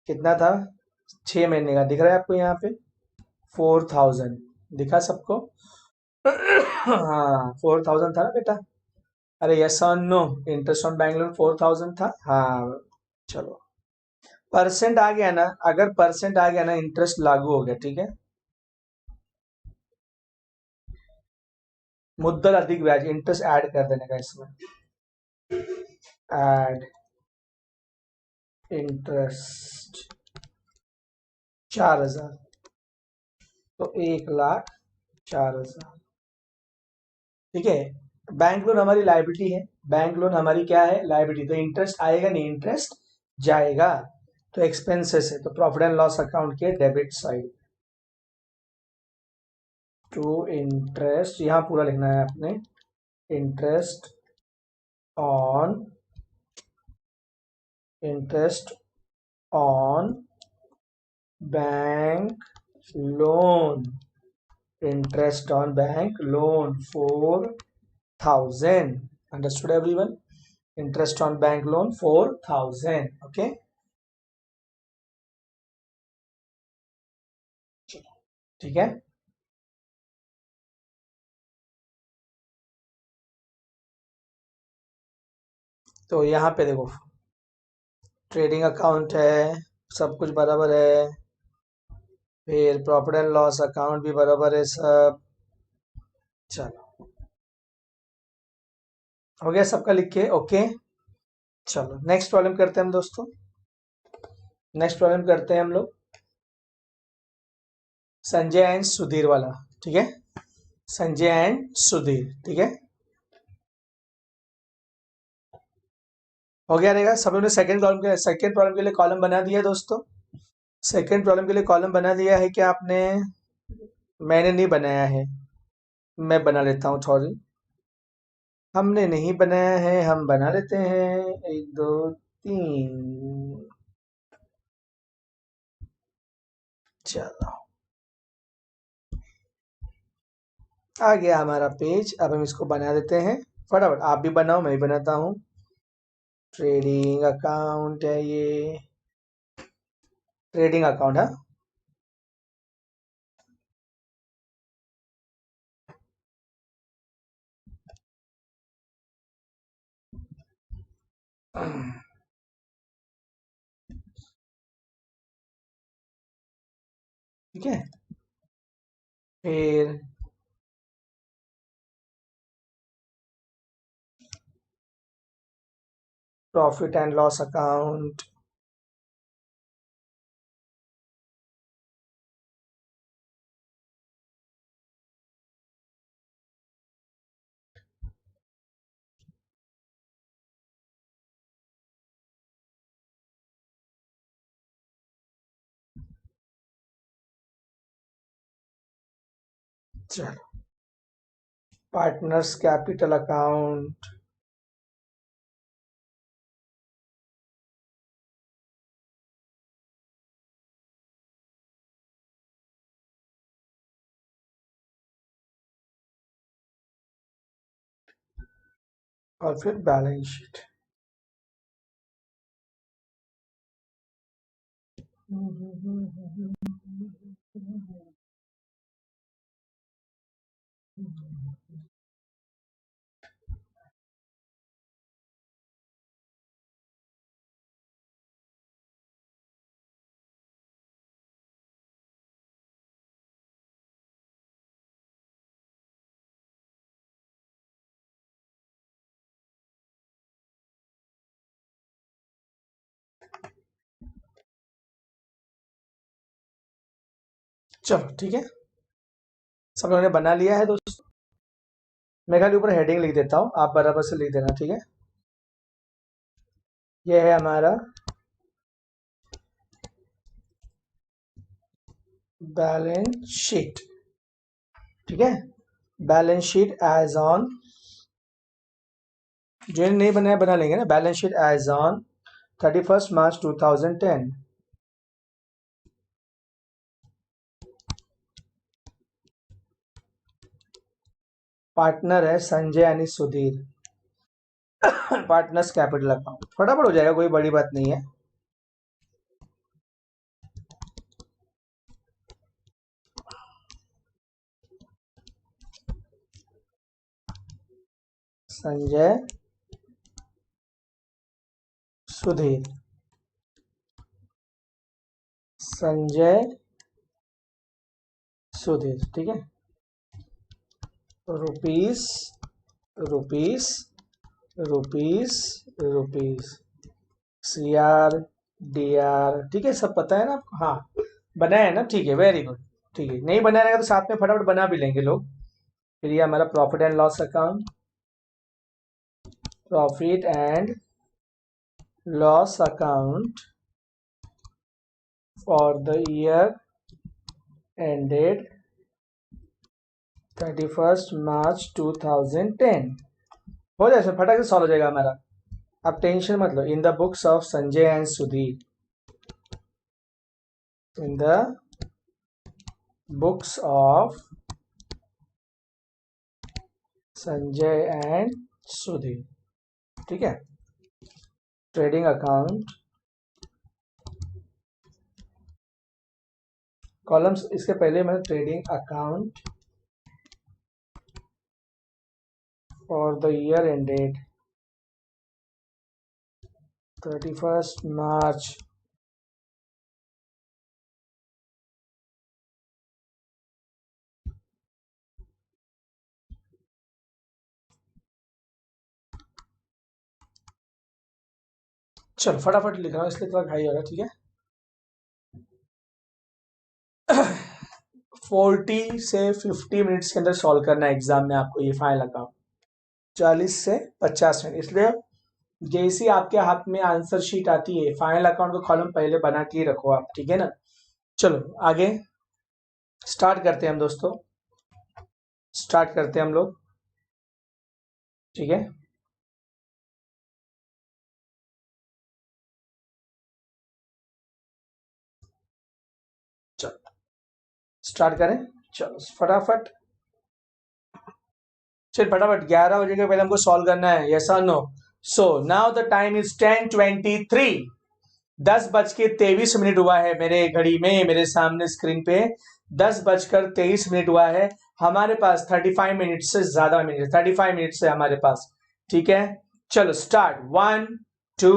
कितना था। 6 महीने का दिख रहा है आपको यहाँ पे, 4,000 दिखा सबको? हाँ 4,000 था ना बेटा? अरे यस और no? Interest on bank loan 4,000 था, हाँ। चलो, परसेंट आ गया ना, अगर परसेंट आ गया ना इंटरेस्ट लागू हो गया। ठीक है। मुद्दल अधिक ब्याज, इंटरेस्ट ऐड कर देने का इसमें, ऐड इंटरेस्ट 4,000, तो 1,04,000। ठीक है। बैंक लोन हमारी लाइबिलिटी है, बैंक लोन हमारी क्या है, लाइबिलिटी, तो इंटरेस्ट आएगा नहीं, इंटरेस्ट जाएगा, तो एक्सपेंसेस है, तो प्रॉफिट एंड लॉस अकाउंट के डेबिट साइड टू इंटरेस्ट, यहां पूरा लिखना है आपने, interest on, interest on bank loan, interest on bank loan 4,000। Understood everyone? Interest on bank loan 4,000। Okay. ठीक है। तो यहाँ पे देखो, ट्रेडिंग अकाउंट है, सब कुछ बराबर है, फिर प्रॉफिट एंड लॉस अकाउंट भी बराबर है सब। चलो, हो गया सबका लिख के? ओके। चलो नेक्स्ट प्रॉब्लम करते हैं हम दोस्तों, नेक्स्ट प्रॉब्लम करते हैं हम लोग संजय एंड सुधीर वाला। ठीक है। संजय एंड सुधीर। ठीक है। हो गया रहेगा सब लोगों ने? सेकंड प्रॉब्लम के लिए कॉलम बना दिया है दोस्तों, सेकंड प्रॉब्लम के लिए कॉलम बना दिया है क्या आपने? मैंने नहीं बनाया है, मैं बना लेता हूँ, सॉरी। हमने नहीं बनाया है, हम बना लेते हैं। 1 2 3। चलो, आ गया हमारा पेज, अब हम इसको बना देते हैं फटाफट। आप भी बनाओ, मैं भी बनाता हूँ। ट्रेडिंग अकाउंट है ये, ट्रेडिंग अकाउंट है। ठीक है। फिर प्रॉफिट एंड लॉस अकाउंट, चलो पार्टनर्स कैपिटल अकाउंट, और फिर बैलेंस शीट। चलो ठीक है, सब लोगों ने बना लिया है दोस्तों। मैं खाली ऊपर हेडिंग लिख देता हूँ, आप बराबर से लिख देना, ठीक है। ये है हमारा बैलेंस शीट, ठीक है। बैलेंस शीट एज ऑन, जो नहीं बनाया बना लेंगे ना। Balance sheet as on 31 March 2010। Partner है संजय यानी सुधीर। पार्टनर्स कैपिटल अकाउंट फटाफट हो जाएगा, कोई बड़ी बात नहीं है। संजय सुधीर, संजय सुधीर, ठीक है। Rupees rupees rupees rupees, CR DR, ठीक है, सब पता है ना आपको। हाँ बनाया है ना, ठीक है, वेरी गुड। ठीक है, नहीं बना रहेगा तो साथ में फटाफट बना भी लेंगे लोग। फिर ये हमारा profit and loss account, profit and loss account for the year ended 31 March 2010। हो जाए सर, फटाक से सॉल्व हो जाएगा हमारा, आप टेंशन मत लो। In the books of Sanjay and Sudhir, in the books of Sanjay and Sudhir, ठीक है। ट्रेडिंग अकाउंट, कॉलम्स इसके पहले मैंने trading account for the year ended 31 March 2010। चलो फटाफट लिख रहा हूँ, इसलिए थोड़ा हाई हो रहा है, ठीक है। 40 से 50 मिनट्स के अंदर सॉल्व करना है एग्जाम में आपको ये फाइल अकाउंट, 40 से 50 मिनट। इसलिए जैसे आपके हाथ में आंसर शीट आती है, फाइनल अकाउंट का कॉलम पहले बना के ही रखो आप, ठीक है ना। चलो आगे स्टार्ट करते हैं हम दोस्तों, स्टार्ट करते हैं हम लोग, ठीक है। चलो स्टार्ट करें, चलो फटाफट, चल फटाफट। 11 बजे के पहले हमको सॉल्व करना है, यस और no. So now the time is 10:23, 10:23 हुआ है मेरे घड़ी में, मेरे सामने स्क्रीन पे 10:23 हुआ है। हमारे पास 35 मिनट से ज्यादा मिनट, 35 मिनट से हमारे पास, ठीक है। चलो start, 1 2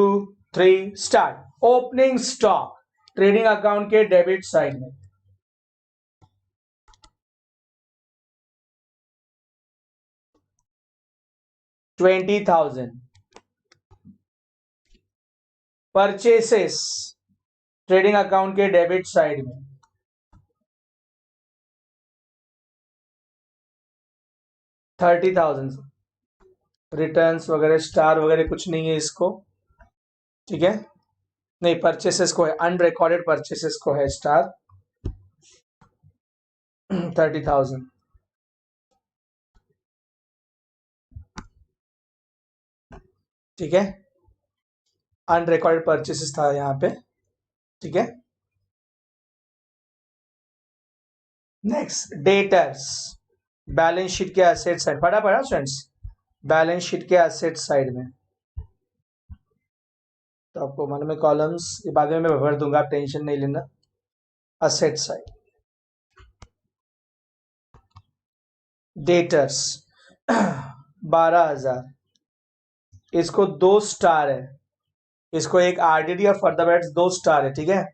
3 start. Opening stock trading account के डेबिट साइड में 20,000, परचेसेस ट्रेडिंग अकाउंट के डेबिट साइड में 30,000। रिटर्न्स वगैरह स्टार वगैरह कुछ नहीं है इसको, ठीक है। नहीं, परचेसेस को है, अनरिकॉर्डेड परचेसेस को है स्टार 30,000। ठीक है, अनरिकॉर्डेड परचेसेस था यहाँ पे, ठीक है। नेक्स्ट डेटर्स, बैलेंस शीट के एसेट साइड, पढ़ा फ्रेंड्स, बैलेंस शीट के एसेट साइड में। तो आपको मन में कॉलम्स के बाद में मैं भर दूंगा, आप टेंशन नहीं लेना। एसेट साइड डेटर्स 12,000, इसको 2 स्टार है, इसको एक आरडीडी और फर्दर बैट्स 2 स्टार है, ठीक है।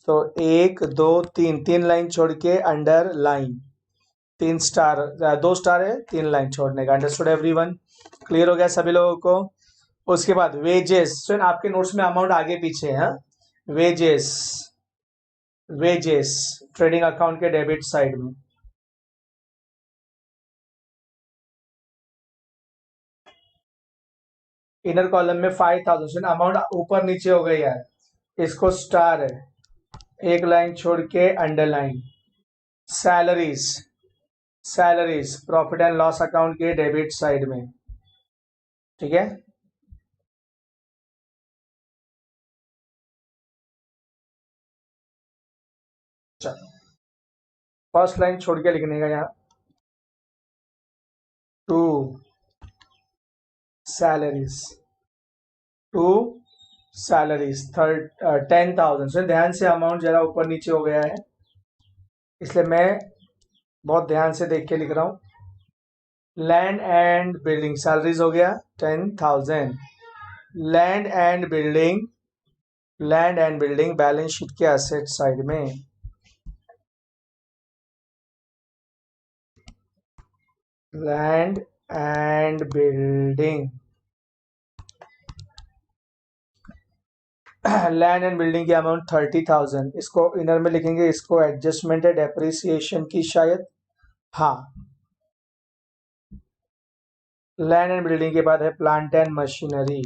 तो 1 2 3, 3 लाइन छोड़ के अंडर लाइन 3 स्टार, 2 स्टार है 3 लाइन छोड़ने का। Understood everyone? क्लियर हो गया सभी लोगों को? उसके बाद वेजेस, आपके नोट्स में अमाउंट आगे पीछे है। वेजेस, वेजेस ट्रेडिंग अकाउंट के डेबिट साइड में इनर कॉलम में 5,000, अमाउंट ऊपर नीचे हो गई यार, इसको स्टार है, एक लाइन छोड़ के underline. Salaries, salaries profit and loss account के डेबिट साइड में, ठीक है। चलो फर्स्ट लाइन छोड़ के लिखने का यहाँ, टू सैलरीज, टू सैलरीज 10,000। ध्यान से अमाउंट जरा ऊपर नीचे हो गया है, इसलिए मैं बहुत ध्यान से देख के लिख रहा हूँ। लैंड एंड बिल्डिंग सैलरीज हो गया 10,000। Land and building, land and building balance sheet के एसेट साइड में, land and building, land and building की अमाउंट 30,000, इसको इनर में लिखेंगे, इसको एडजस्टमेंट है डेप्रिसिएशन की शायद, हाँ। लैंड एंड बिल्डिंग के बाद है प्लांट एंड मशीनरी,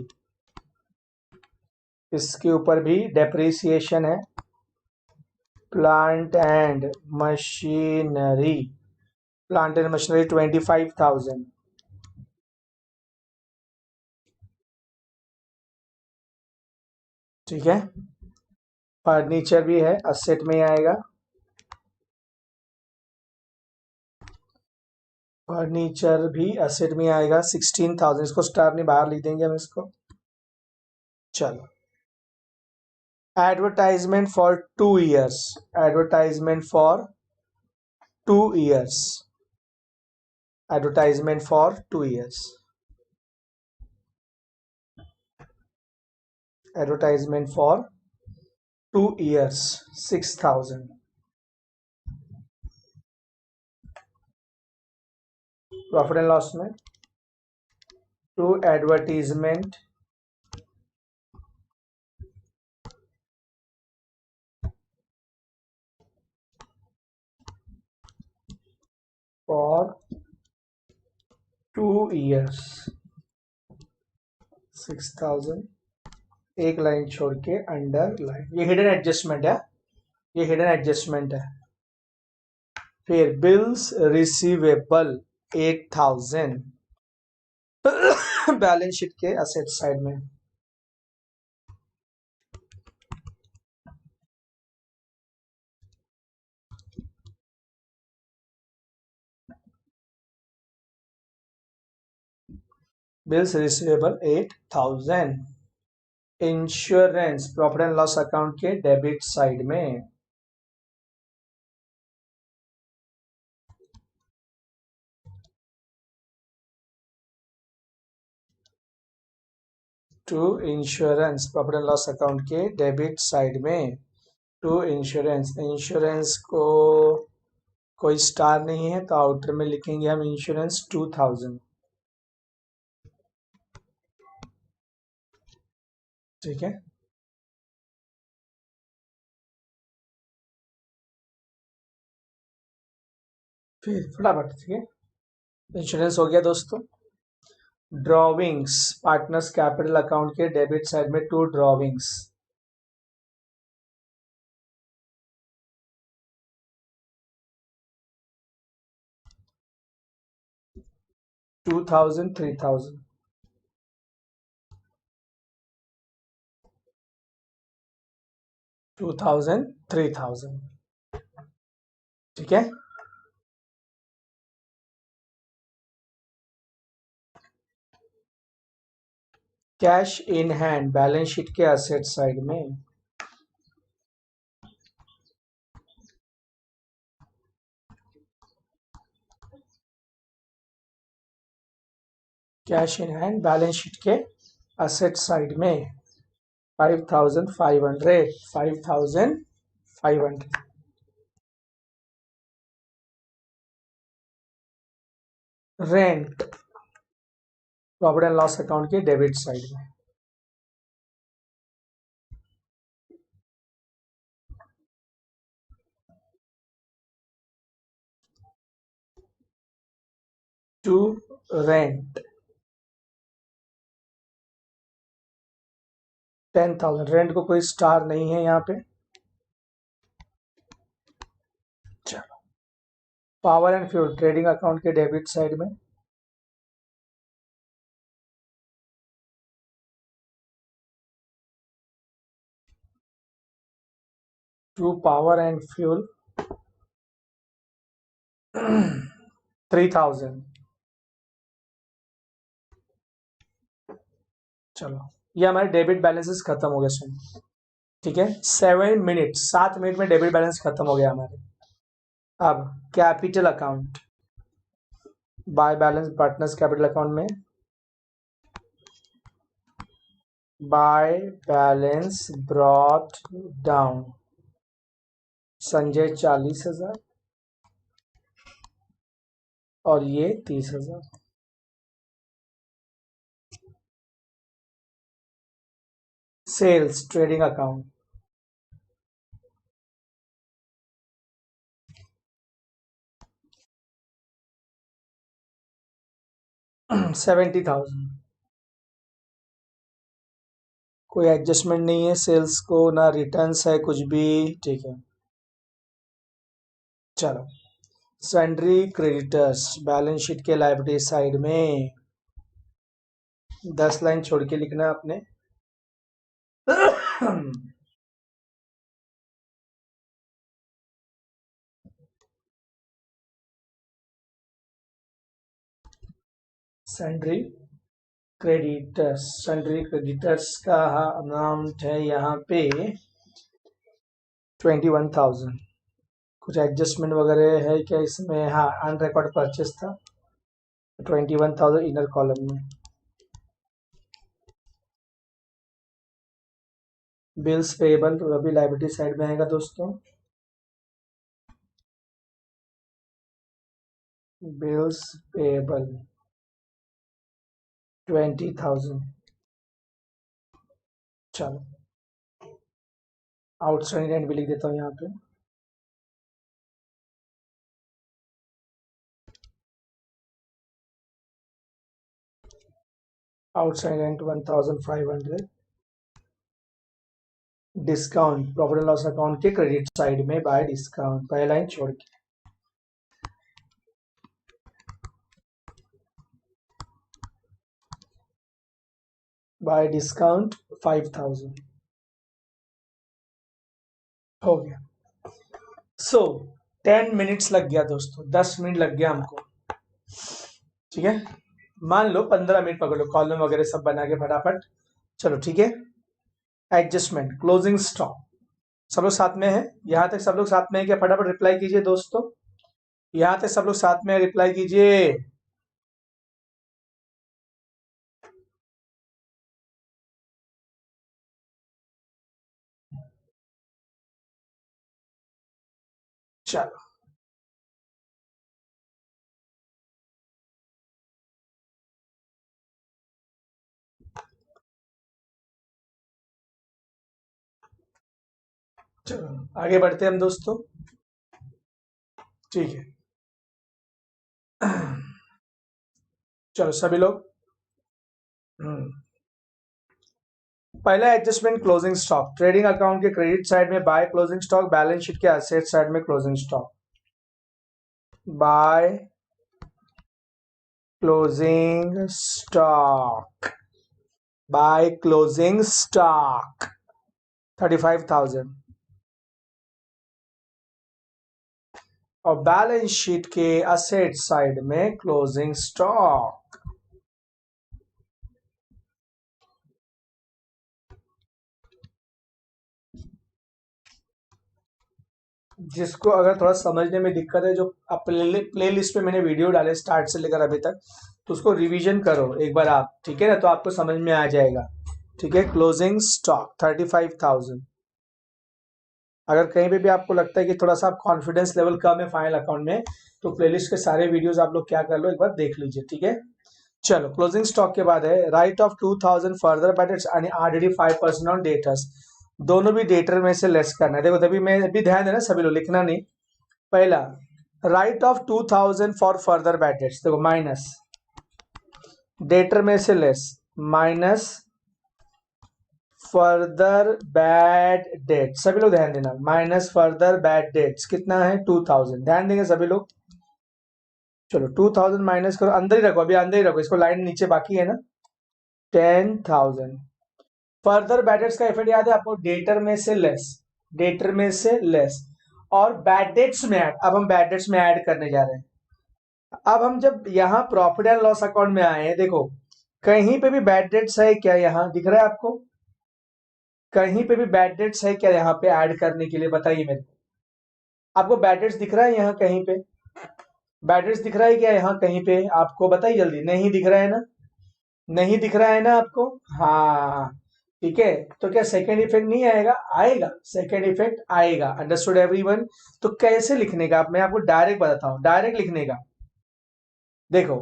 इसके ऊपर भी डेप्रिसिएशन है। Plant and machinery, plant and machinery 25,000, ठीक है। फर्नीचर भी है, असेट में ही आएगा। फर्नीचर भी असेट में आएगा 16,000, इसको स्टार नहीं बाहर लिख देंगे हम इसको। चलो advertisement for 2 years, advertisement for 2 years, advertisement for 2 years, advertisement for 2 years 6,000। Profit and loss में टू एडवर्टीजमेंट फॉर 2 years 6,000, एक लाइन छोड़ के अंडर लाइन, ये हिडन एडजस्टमेंट है, ये हिडन एडजस्टमेंट है। फिर बिल्स रिसीवेबल 8,000 बैलेंस शीट के एसेट साइड में, bills receivable 8,000। Insurance profit and loss account के डेबिट साइड में, to insurance profit and loss account के डेबिट साइड में, टू इंश्योरेंस, इंश्योरेंस को कोई स्टार नहीं है तो आउटर में लिखेंगे हम इंश्योरेंस 2,000, ठीक है। फिर फटाफट, ठीक है। इंश्योरेंस हो गया दोस्तों। ड्रॉविंग्स, पार्टनर्स कैपिटल अकाउंट के डेबिट साइड में 2 ड्रॉविंग्स। 2000, 3000, 2000, 3000, ठीक है। Cash in hand balance sheet के असेट साइड में, cash in hand balance sheet के असेट साइड में 5500, 5500। Rent, profit and loss account के डेबिट साइड में, टू रेंट 10,000। रेंट को कोई स्टार नहीं है यहाँ पे। चलो, power and fuel trading account के डेबिट साइड में, टू पावर एंड फ्यूल 3000। चलो, ये हमारे डेबिट बैलेंसेस खत्म हो गए सुन, ठीक है। 7 मिनट, 7 मिनट में डेबिट बैलेंस खत्म हो गया हमारे। अब capital account, by balance partners capital account में, by balance brought down, Sanjay 40,000 और ये 30,000। Sales trading account, 70,000। कोई एडजस्टमेंट नहीं है सेल्स को, ना रिटर्न्स है कुछ भी, ठीक है। चलो, सैंड्री क्रेडिटर्स बैलेंस शीट के लायबिलिटी साइड में 10 लाइन छोड़ के लिखना है आपने। सैंड्री क्रेडिटर्स, सैंड्री क्रेडिटर्स का अमाउंट है यहाँ पे 21,000। कुछ एडजस्टमेंट वगैरह है क्या इसमें? हाँ, अन रिकॉर्ड परचेस था, 21,000 इनर कॉलम में। बिल्स पेबल अभी लायबिलिटी साइड में आएगा दोस्तों। Bills payable 20,000। चलो, आउटस्टैंडिंग रेंट भी लिख देता हूँ यहाँ पे। Outstanding rent 1,500। Discount profit and loss account के क्रेडिट साइड में बाय डिस्काउंट, पहला लाइन छोड़ के, बाय डिस्काउंट 5,000 हो गया। सो 10 मिनट्स लग गया दोस्तों, 10 मिनट लग गया हमको, ठीक है। मान लो 15 मिनट पकड़ लो, कॉलम वगैरह सब बना के फटाफट। चलो ठीक है। एडजस्टमेंट, क्लोजिंग स्टॉक, सब लोग साथ में है? यहाँ तक सब लोग साथ में है क्या? फटाफट रिप्लाई कीजिए दोस्तों, यहाँ तक सब लोग साथ में रिप्लाई कीजिए। चलो, चलो आगे बढ़ते हैं हम दोस्तों, ठीक है। चलो सभी लोग, पहला adjustment closing stock, trading account के क्रेडिट साइड में by closing stock, balance sheet के एसेट साइड में closing stock. By closing stock, by closing stock 35,000, और बैलेंस शीट के एसेट साइड में क्लोजिंग स्टॉक। जिसको अगर थोड़ा समझने में दिक्कत है, जो प्ले लिस्ट पे मैंने वीडियो डाले स्टार्ट से लेकर अभी तक, तो उसको रिवीजन करो एक बार आप, ठीक है ना, तो आपको समझ में आ जाएगा। ठीक है, क्लोजिंग स्टॉक 35,000। अगर कहीं पे भी आपको लगता है कि थोड़ा सा कॉन्फिडेंस लेवल कम है फाइनल अकाउंट में, तो प्लेलिस्ट के सारे वीडियोस आप लोग क्या कर लो, एक बार देख लीजिए। ठीक है, चलो क्लोजिंग स्टॉक के बाद है right of 2,000 further बैडेट्स and RDD 5% on debtors. दोनों भी डेटर में से लेस करना है। देखो तभी मैं भी ध्यान देना सभी लोग, लिखना नहीं। पहला राइट ऑफ 2,000 फॉर फर्दर बैडेट्स, देखो माइनस डेटर में से less, minus further bad debt, सभी लोग ध्यान देना, माइनस फर्दर बैड डेट्स कितना है 2,000, ध्यान देंगे सभी लोग। चलो 2,000 माइनस करो, अंदर ही रखो, अभी अंदर ही रखो इसको, लाइन नीचे बाकी है ना। 10,000 फर्दर बैड डेट्स का इफेक्ट याद है आपको, डेटर में से लेस, डेटर में से लेस, और बैड डेट्स में ऐड। अब हम बैड डेट्स में ऐड करने जा रहे हैं। अब हम जब यहाँ प्रॉफिट एंड लॉस अकाउंट में आए, देखो कहीं पे भी बैड डेट्स है क्या, यहाँ दिख रहा है आपको, कहीं पे भी बैड डेट्स है क्या यहाँ पे ऐड करने के लिए, बताइए मेरे को। आपको बैड डेट्स दिख रहा है यहाँ कहीं पे, बैड डेट्स दिख रहा है क्या यहाँ कहीं पे, आपको बताइए जल्दी, नहीं दिख रहा है ना, नहीं दिख रहा है ना आपको। हाँ ठीक है, तो क्या सेकेंड इफेक्ट नहीं आएगा, आएगा, सेकेंड इफेक्ट आएगा। Understood everyone. तो कैसे लिखने का, मैं आपको डायरेक्ट बताता हूँ, डायरेक्ट लिखने का। देखो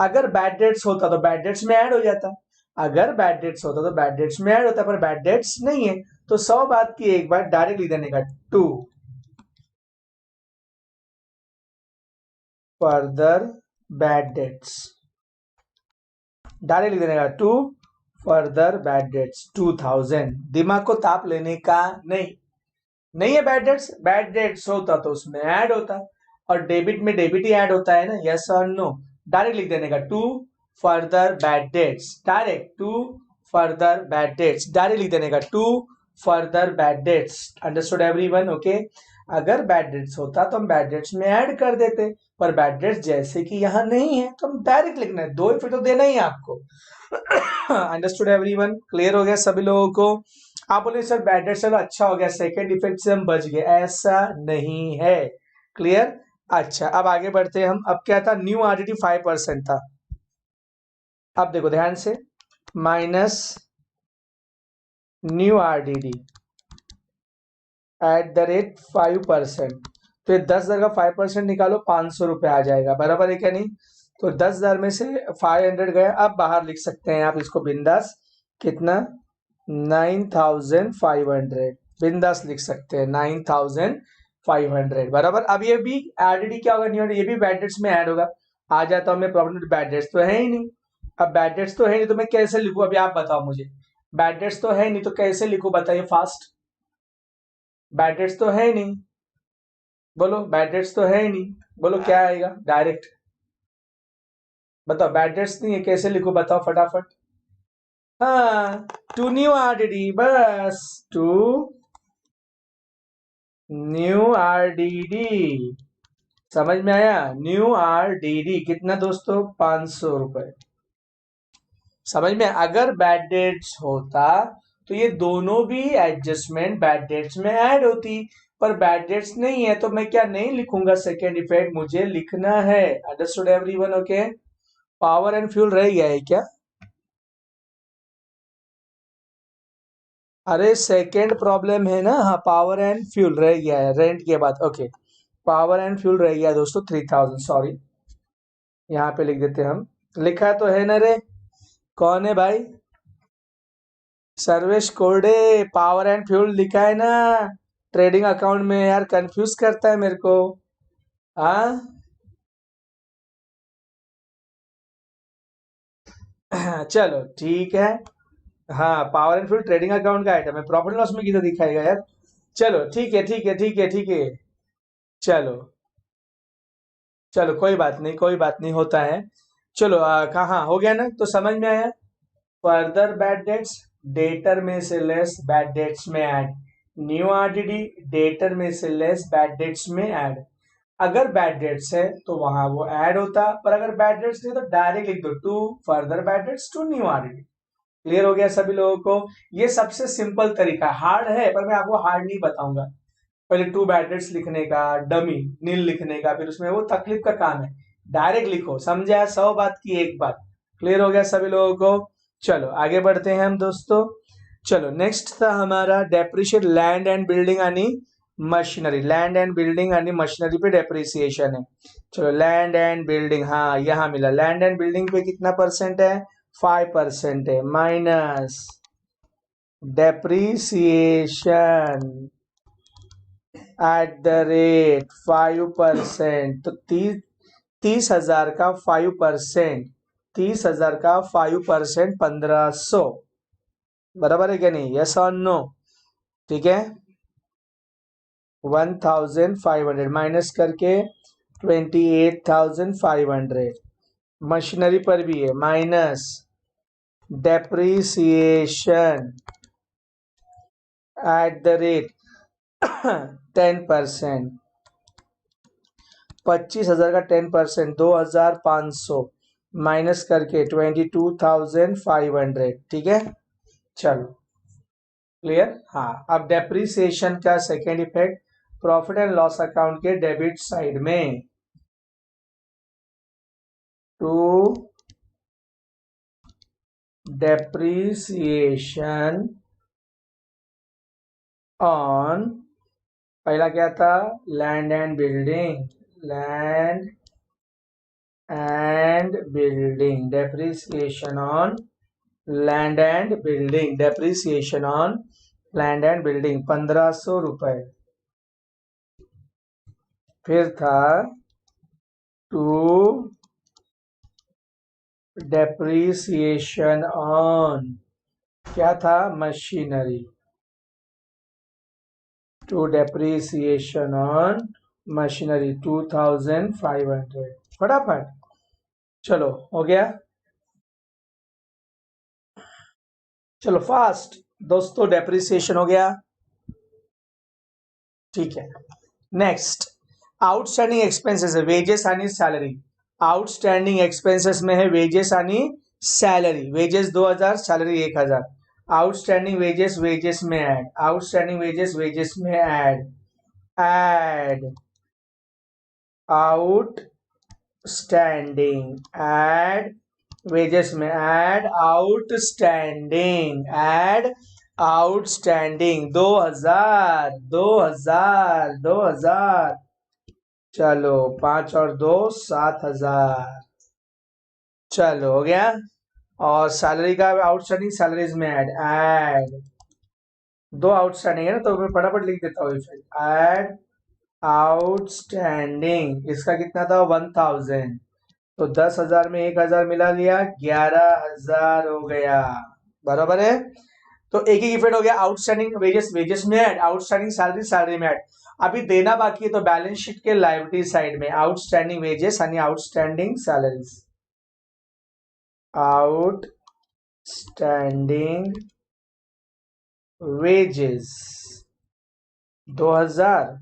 अगर बैड डेट्स होता तो बैड डेट्स में ऐड हो जाता, अगर बैड डेट्स होता तो बैड डेट्स में ऐड होता, पर बैड डेट्स नहीं है, तो 100 बात की एक बार डायरेक्ट लिख देने का, to further bad debts, direct लिख देने का, टू फर्दर बैड डेट्स 2,000। दिमाग को ताप लेने का नहीं, नहीं है बैड डेट्स, बैड डेट्स होता तो उसमें ऐड होता, और डेबिट में डेबिट ही ऐड होता है ना, यस और नो। डायरेक्ट लिख देने का, to further bad debts, direct to further bad debts, direct लिख देने का, to further bad debts. Understood everyone, okay. अगर बैड डेट्स होता तो हम बैड डेट्स में ऐड कर देते, पर बैड डेट्स जैसे कि यहाँ नहीं है तो हम डायरेक्ट लिखना है, दो इफेक्ट तो देना ही है आपको। अंडरस्टूड एवरीवन, क्लियर हो गया सभी लोगों को। आप बोले सर बैड डेट चलो अच्छा हो गया, सेकेंड इफेक्ट से हम बच गए, ऐसा नहीं है। क्लियर, अच्छा अब आगे बढ़ते हैं हम। अब क्या था, न्यू आरडीडी 5% था। अब देखो ध्यान से, minus new RDD at the rate 5%, तो ये 10,000 का 5% निकालो, 500 रुपये आ जाएगा, बराबर है क्या नहीं। तो 10,000 में से 500 गया, अब बाहर लिख सकते हैं आप इसको बिंदास, कितना 9,500, बिंदास लिख सकते हैं 9,500, बराबर। अब ये भी एडडी क्या होगा, नहीं ये भी बैड डेट्स में ऐड होगा। आ जाता हूं मैं प्रॉब्लम, बैड डेट्स तो है ही नहीं, अब बैड डेट्स तो है नहीं तो मैं कैसे लिखूं, अभी आप बताओ मुझे, बैड डेट्स तो है नहीं तो कैसे लिखूं, बताइए फास्ट। बैड डेट्स तो है नहीं, बोलो बैड डेट्स तो है ही नहीं, बोलो क्या आएगा डायरेक्ट, बताओ बैड डेट्स नहीं है कैसे लिखूं, बताओ फटाफट। हाँ, टू न्यू आरडीडी, बस टू न्यू आरडीडी, समझ में आया, न्यू आरडीडी कितना दोस्तों, 500 रुपए। समझ में, अगर बैड डेट्स होता तो ये दोनों भी एडजस्टमेंट बैड डेट्स में ऐड होती, पर बैड डेट्स नहीं है तो मैं क्या नहीं लिखूंगा सेकेंड इफेक्ट, मुझे लिखना है। Understood everyone, okay. Power and fuel रह गया है क्या, अरे सेकेंड प्रॉब्लम है ना, हाँ पावर एंड फ्यूल रह गया है रेंट के बाद, ओके। पावर एंड फ्यूल रह गया है दोस्तों 3,000, सॉरी, यहाँ पे लिख देते हैं हम, लिखा तो है ना रे, कौन है भाई, सर्वेश कोरडे, पावर एंड फ्यूल लिखा है ना ट्रेडिंग अकाउंट में, यार कंफ्यूज करता है मेरे को। हाँ चलो ठीक है। हाँ, power and fuel trading account का आइटम है, प्रॉफिट लॉस में किधर दिखाएगा यार। चलो ठीक है ठीक है ठीक है ठीक है। चलो चलो कोई बात नहीं, कोई बात नहीं, होता है। चलो कहाँ हो गया ना, तो समझ में आया। फर्दर बैड डेट्स, डेटर में से लेस बैड डेट्स में ऐड। न्यू आरडीडी, डेटर में से लेस बैड डेट्स में ऐड। अगर बैड डेट्स है तो वहां वो ऐड होता, पर अगर बैड डेट्स नहीं तो डायरेक्ट लिख दो to further bad debts to new RDD. Clear हो गया सभी लोगों को। ये सबसे सिंपल तरीका, हार्ड है पर मैं आपको हार्ड नहीं बताऊंगा। पहले टू बैड डेट्स लिखने का, डमी नील लिखने का, फिर उसमें वो तकलीफ का काम है। डायरेक्ट लिखो, समझा, 100 बात की एक बात। क्लियर हो गया सभी लोगों को। चलो आगे बढ़ते हैं हम दोस्तों। चलो नेक्स्ट था हमारा डेप्रिशिएट लैंड एंड बिल्डिंग आणि मशीनरी। लैंड एंड बिल्डिंग आणि मशीनरी पे डेप्रिसिएशन है। चलो लैंड एंड बिल्डिंग, हाँ यहाँ मिला। लैंड एंड बिल्डिंग पे कितना परसेंट है, 5% है, minus depreciation at the rate 5%। तो 30,000 का 5%, 30,000 का 5%, 1500। बराबर है क्या नहीं, यस और नो। ठीक है, 1500 माइनस करके 28,500। मशीनरी पर भी है, minus depreciation at the rate 10%। 25,000 का 10%, 2,500 माइनस करके 22,500। ठीक है, चलो क्लियर। हाँ, अब डेप्रिसिएशन का second effect profit and loss account के डेबिट साइड में, टू डेप्रिसिएशन ऑन, पहला क्या था, land and building, land and building, depreciation on land and building, depreciation on land and building 1500 रुपए। फिर था टू डेप्रिसिएशन ऑन, क्या था, machinery, to depreciation on machinery 2,500। फटाफट, चलो हो गया। चलो फास्ट दोस्तों, डेप्रिसिएशन हो गया। ठीक है, नेक्स्ट आउटस्टैंडिंग एक्सपेंसेस है, वेजेस आणि सैलरी। आउटस्टैंडिंग एक्सपेंसेस में है वेजेस आणि salary. Wages 2,000, salary 1,000। Outstanding wages, wages में ऐड, आउटस्टैंडिंग वेजेस, वेजेस में add, add outstanding, add wages में ऐड आउटस्टैंडिंग, ऐड आउटस्टैंडिंग 2,000, 2,000, 2,000। चलो 5 और 2, 7,000। चलो हो गया। और सैलरी का आउटस्टैंडिंग सैलरीज में ऐड दो आउटस्टैंडिंग है ना, तो मैं फटाफट लिख देता हूँ, ऐड आउटस्टैंडिंग। इसका कितना था, 1,000। तो 10,000 में 1,000 मिला लिया, 11,000 हो गया। बराबर है। तो एक ही इफेक्ट हो गया, आउटस्टैंडिंग वेजेस, वेजेस में ऐड, आउटस्टैंडिंग सैलरी, सैलरी में ऐड। अभी देना बाकी है, तो बैलेंस शीट के लायबिलिटी साइड में आउटस्टैंडिंग वेजेस आणि outstanding salaries, outstanding wages 2,000,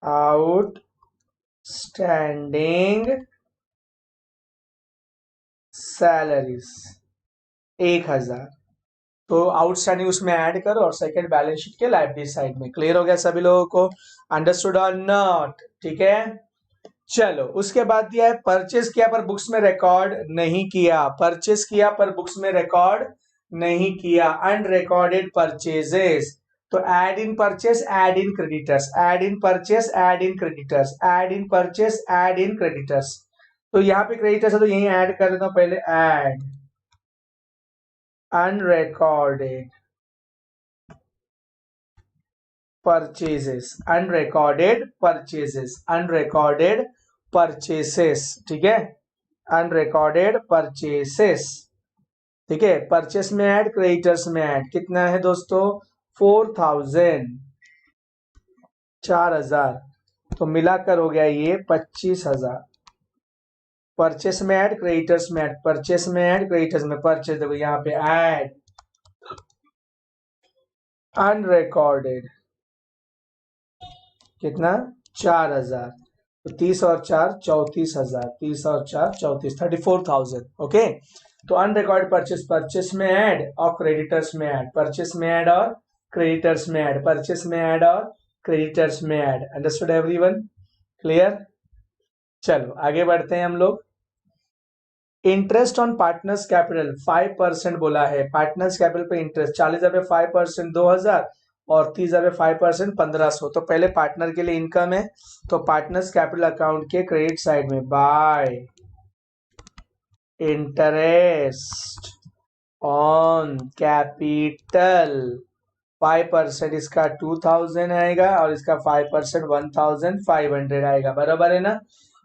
outstanding salaries 1,000। तो आउटस्टैंडिंग उसमें ऐड करो और सेकंड बैलेंस शीट के लायबिलिटी साइड में। क्लियर हो गया सभी लोगों को, अंडरस्टूड और नॉट। ठीक है, चलो उसके बाद दिया है परचेस किया पर बुक्स में रिकॉर्ड नहीं किया। परचेस किया पर बुक्स में रिकॉर्ड नहीं किया, अनरिकॉर्डेड परचेजेस। तो add in purchase, add in creditors, add in purchase, add in creditors, add in purchase, add in creditors. तो यहाँ पे क्रेडिटर्स है तो यही ऐड कर देता हूं पहले, add unrecorded purchases, unrecorded purchases, unrecorded purchases. ठीक है, अनरिकॉर्डेड परचेसेस, ठीक है। परचेस में ऐड, क्रेडिटर्स में ऐड, कितना है दोस्तों 4000, 4000, तो मिलाकर हो गया ये 25,000। परचेस में ऐड, क्रेडिटर्स में ऐड, परचेस में ऐड, क्रेडिटर्स में, परचेस देखो यहाँ पे ऐड अनरिकॉर्डेड, कितना 4000, तो 30 और 4 34,000, 30 और 4 34, 34,000, ओके। तो अनरिकॉर्ड परचेस, परचेस में ऐड और क्रेडिटर्स में ऐड, परचेस में ऐड और क्रेडिटर्स में ऐड, परचेस में ऐड और क्रेडिटर्स में ऐड। Understood everyone, clear. चलो आगे बढ़ते हैं हम लोग। इंटरेस्ट ऑन पार्टनर्स कैपिटल 5% बोला है। पार्टनर्स कैपिटल पे इंटरेस्ट 40,000 पे 5% 2,000 और 30,000 पे 5% 1,500। तो पहले पार्टनर के लिए इनकम है, तो पार्टनर्स कैपिटल अकाउंट के क्रेडिट साइड में बाय इंटरेस्ट ऑन कैपिटल 5% इसका 2,000 आएगा और इसका 5% 1,500 आएगा, बराबर है ना।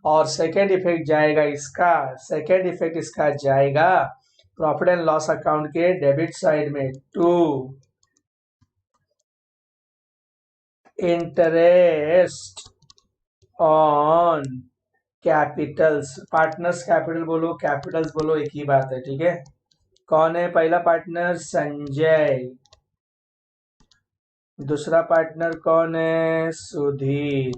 और सेकेंड इफेक्ट जाएगा इसका, सेकेंड इफेक्ट इसका जाएगा प्रॉफिट एंड लॉस अकाउंट के डेबिट साइड में to interest on capitals. Partners capital बोलो, कैपिटल्स बोलो, एक ही बात है, ठीक है। कौन है पहला पार्टनर? संजय। दूसरा पार्टनर कौन है? सुधीर।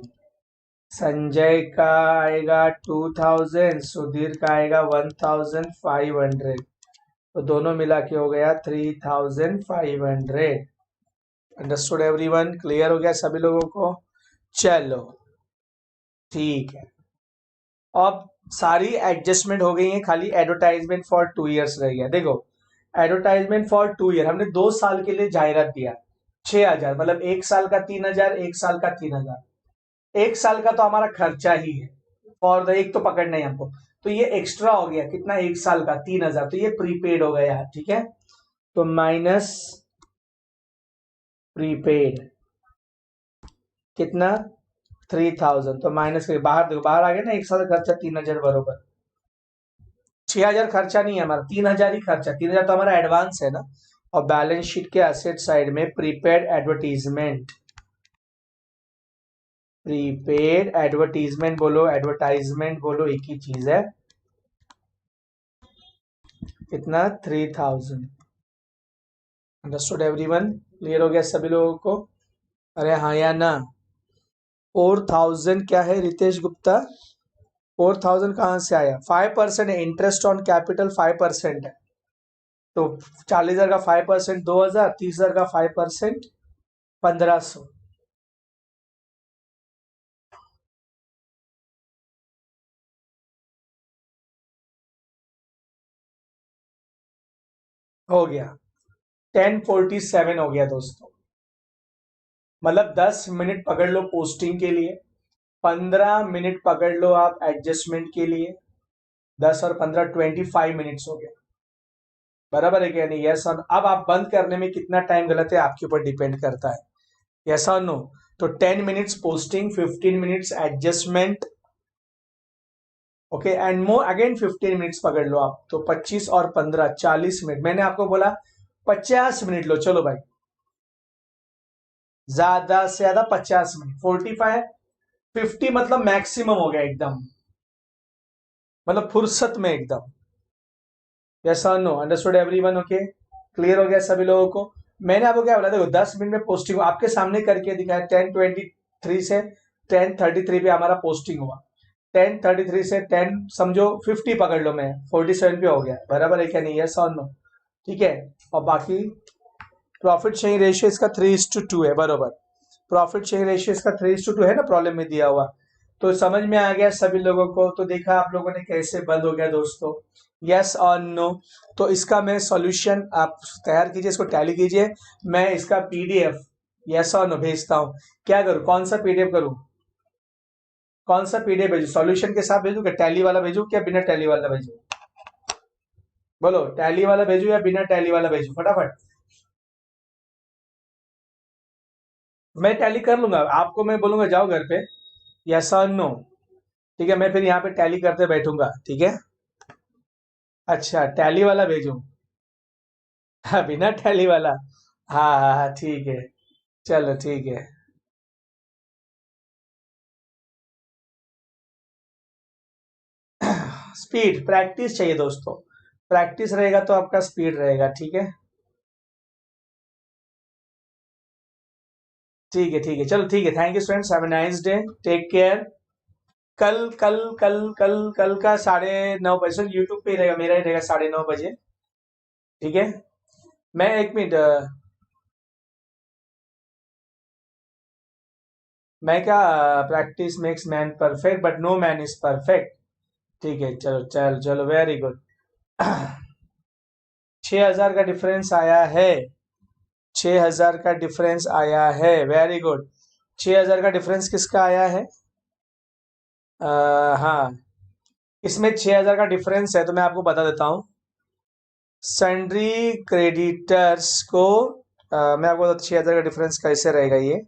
संजय का आएगा 2,000, सुधीर का आएगा 1,500, तो दोनों मिला के हो गया 3,500। अंडरस्टूड एवरीवन, क्लियर हो गया सभी लोगों को? चलो ठीक है, अब सारी एडजस्टमेंट हो गई है, खाली एडवर्टाइजमेंट फॉर 2 ईयर्स रह गया। देखो एडवर्टाइजमेंट फॉर 2 ईयर, हमने 2 साल के लिए जाहिरात दिया 6,000, मतलब 1 साल का 3,000, 1 साल का 3,000। 1 साल का तो हमारा खर्चा ही है, फॉर द एक तो पकड़ना है हमको, तो ये एक्स्ट्रा हो गया कितना 1 साल का 3,000, तो ये प्रीपेड हो गया, ठीक है। तो माइनस प्रीपेड कितना 3,000, तो माइनस के बाहर देखो, बाहर आ गया ना 1 साल का खर्चा 3,000 बरोबर। 6,000 खर्चा नहीं है हमारा, 3,000 ही खर्चा, 3,000 तो हमारा एडवांस है ना। और बैलेंस शीट के एसेट साइड में प्रीपेड एडवर्टीजमेंट, प्रीपेड एडवर्टीजमेंट बोलो, एडवर्टाइजमेंट बोलो, एक ही चीज है। कितना 3,000। अंडरस्टूड एवरीवन, क्लियर हो गया सभी लोगों को? अरे हाँ या ना? 4,000 क्या है रितेश गुप्ता? 4,000 कहाँ से आया? 5% है, इंटरेस्ट ऑन कैपिटल 5% है, तो 40,000 का 5% 2,000, 30,000 का 5% 1,500। हो गया 1047 हो गया दोस्तों, मतलब 10 मिनट पकड़ लो पोस्टिंग के लिए, 15 मिनट पकड़ लो आप एडजस्टमेंट के लिए, 10 और 15 25 मिनट्स हो गया, बराबर है क्या नहीं? यस और अब आप बंद करने में कितना टाइम गलत है आपके ऊपर डिपेंड करता है, यस और नो। तो 10 minutes posting, 15 minutes adjustment, okay, and more again 15 minutes पकड़ लो आप, तो 25 और 15 40 मिनट। मैंने आपको बोला 50 मिनट लो, चलो भाई, ज्यादा से ज्यादा 50 मिनट, 45 50 मतलब मैक्सिमम हो गया एकदम, मतलब फुर्सत में एकदम। यस और no? Understood everyone? Okay, clear हो गया सभी लोगों को? मैंने आपको क्या बोला, देखो 10 मिनट में पोस्टिंग आपके सामने करके दिखाया, 10:23 से 10:33 पे हमारा पोस्टिंग हुआ, 10:33 से 10 समझो 50 पकड़ लो, मैं 47 पे हो गया, बराबर है क्या नहीं? यस और नो? ठीक है। और बाकी प्रॉफिट शेयरिंग रेशियो इसका 3:2 है, बरोबर। प्रॉफिट शेयरिंग रेशियो इसका 3:2 है ना, प्रॉब्लम में दिया हुआ। तो समझ में आ गया सभी लोगों को? तो देखा आप लोगों ने कैसे बंद हो गया दोस्तों, यस और नो? तो इसका मैं सॉल्यूशन आप तैयार कीजिए, इसको टैली कीजिए, मैं इसका पीडीएफ यस और नो भेजता हूँ। क्या करूँ, कौन सा पीडीएफ करूँ, कौन सा पीडीएफ भेजू? सॉल्यूशन के साथ भेजू क्या टैली वाला भेजू क्या बिना टैली वाला भेजू? बोलो, टैली वाला भेजू या बिना टैली वाला भेजू, फटाफट। मैं टैली कर लूंगा, आपको मैं बोलूंगा जाओ घर पे, यस और नो, ठीक है। मैं फिर यहाँ पे टैली करते बैठूंगा, ठीक है। अच्छा, टैली वाला भेजूं? हाँ, बिना टैली वाला। हाँ हाँ हाँ, ठीक है। चलो ठीक है। स्पीड प्रैक्टिस चाहिए दोस्तों। प्रैक्टिस रहेगा तो आपका स्पीड रहेगा, ठीक है। ठीक है ठीक है, चलो ठीक है। Thank you friends, have a nice day. Take care. कल कल कल कल कल का 9:30 बजे यूट्यूब पे ही रहेगा, मेरा ही रहेगा 9:30 बजे। ठीक है। मैं एक मिनट, मैं क्या, practice makes man perfect but no man is perfect. ठीक है, चलो चलो चलो, वेरी गुड। 6,000 का डिफरेंस आया है। 6,000 का डिफरेंस आया है, वेरी गुड। 6,000 का डिफरेंस किसका आया है? हाँ, इसमें 6,000 का डिफरेंस है तो मैं आपको बता देता हूँ। सन्ड्री क्रेडिटर्स को मैं आपको 6,000 का डिफरेंस कैसे रहेगा ये,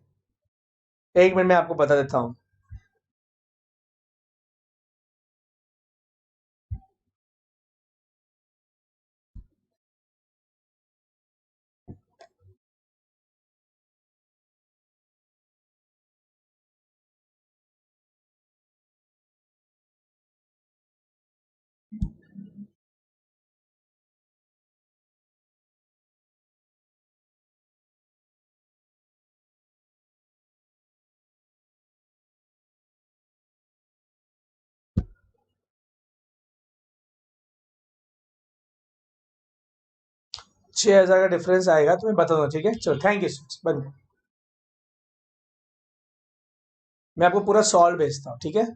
एक मिनट में आपको बता देता हूँ। 6,000 का डिफरेंस आएगा तो मैं बता दूँ, ठीक है। चलो थैंक यू। बंद। मैं आपको पूरा सॉल्व भेजता हूँ, ठीक है।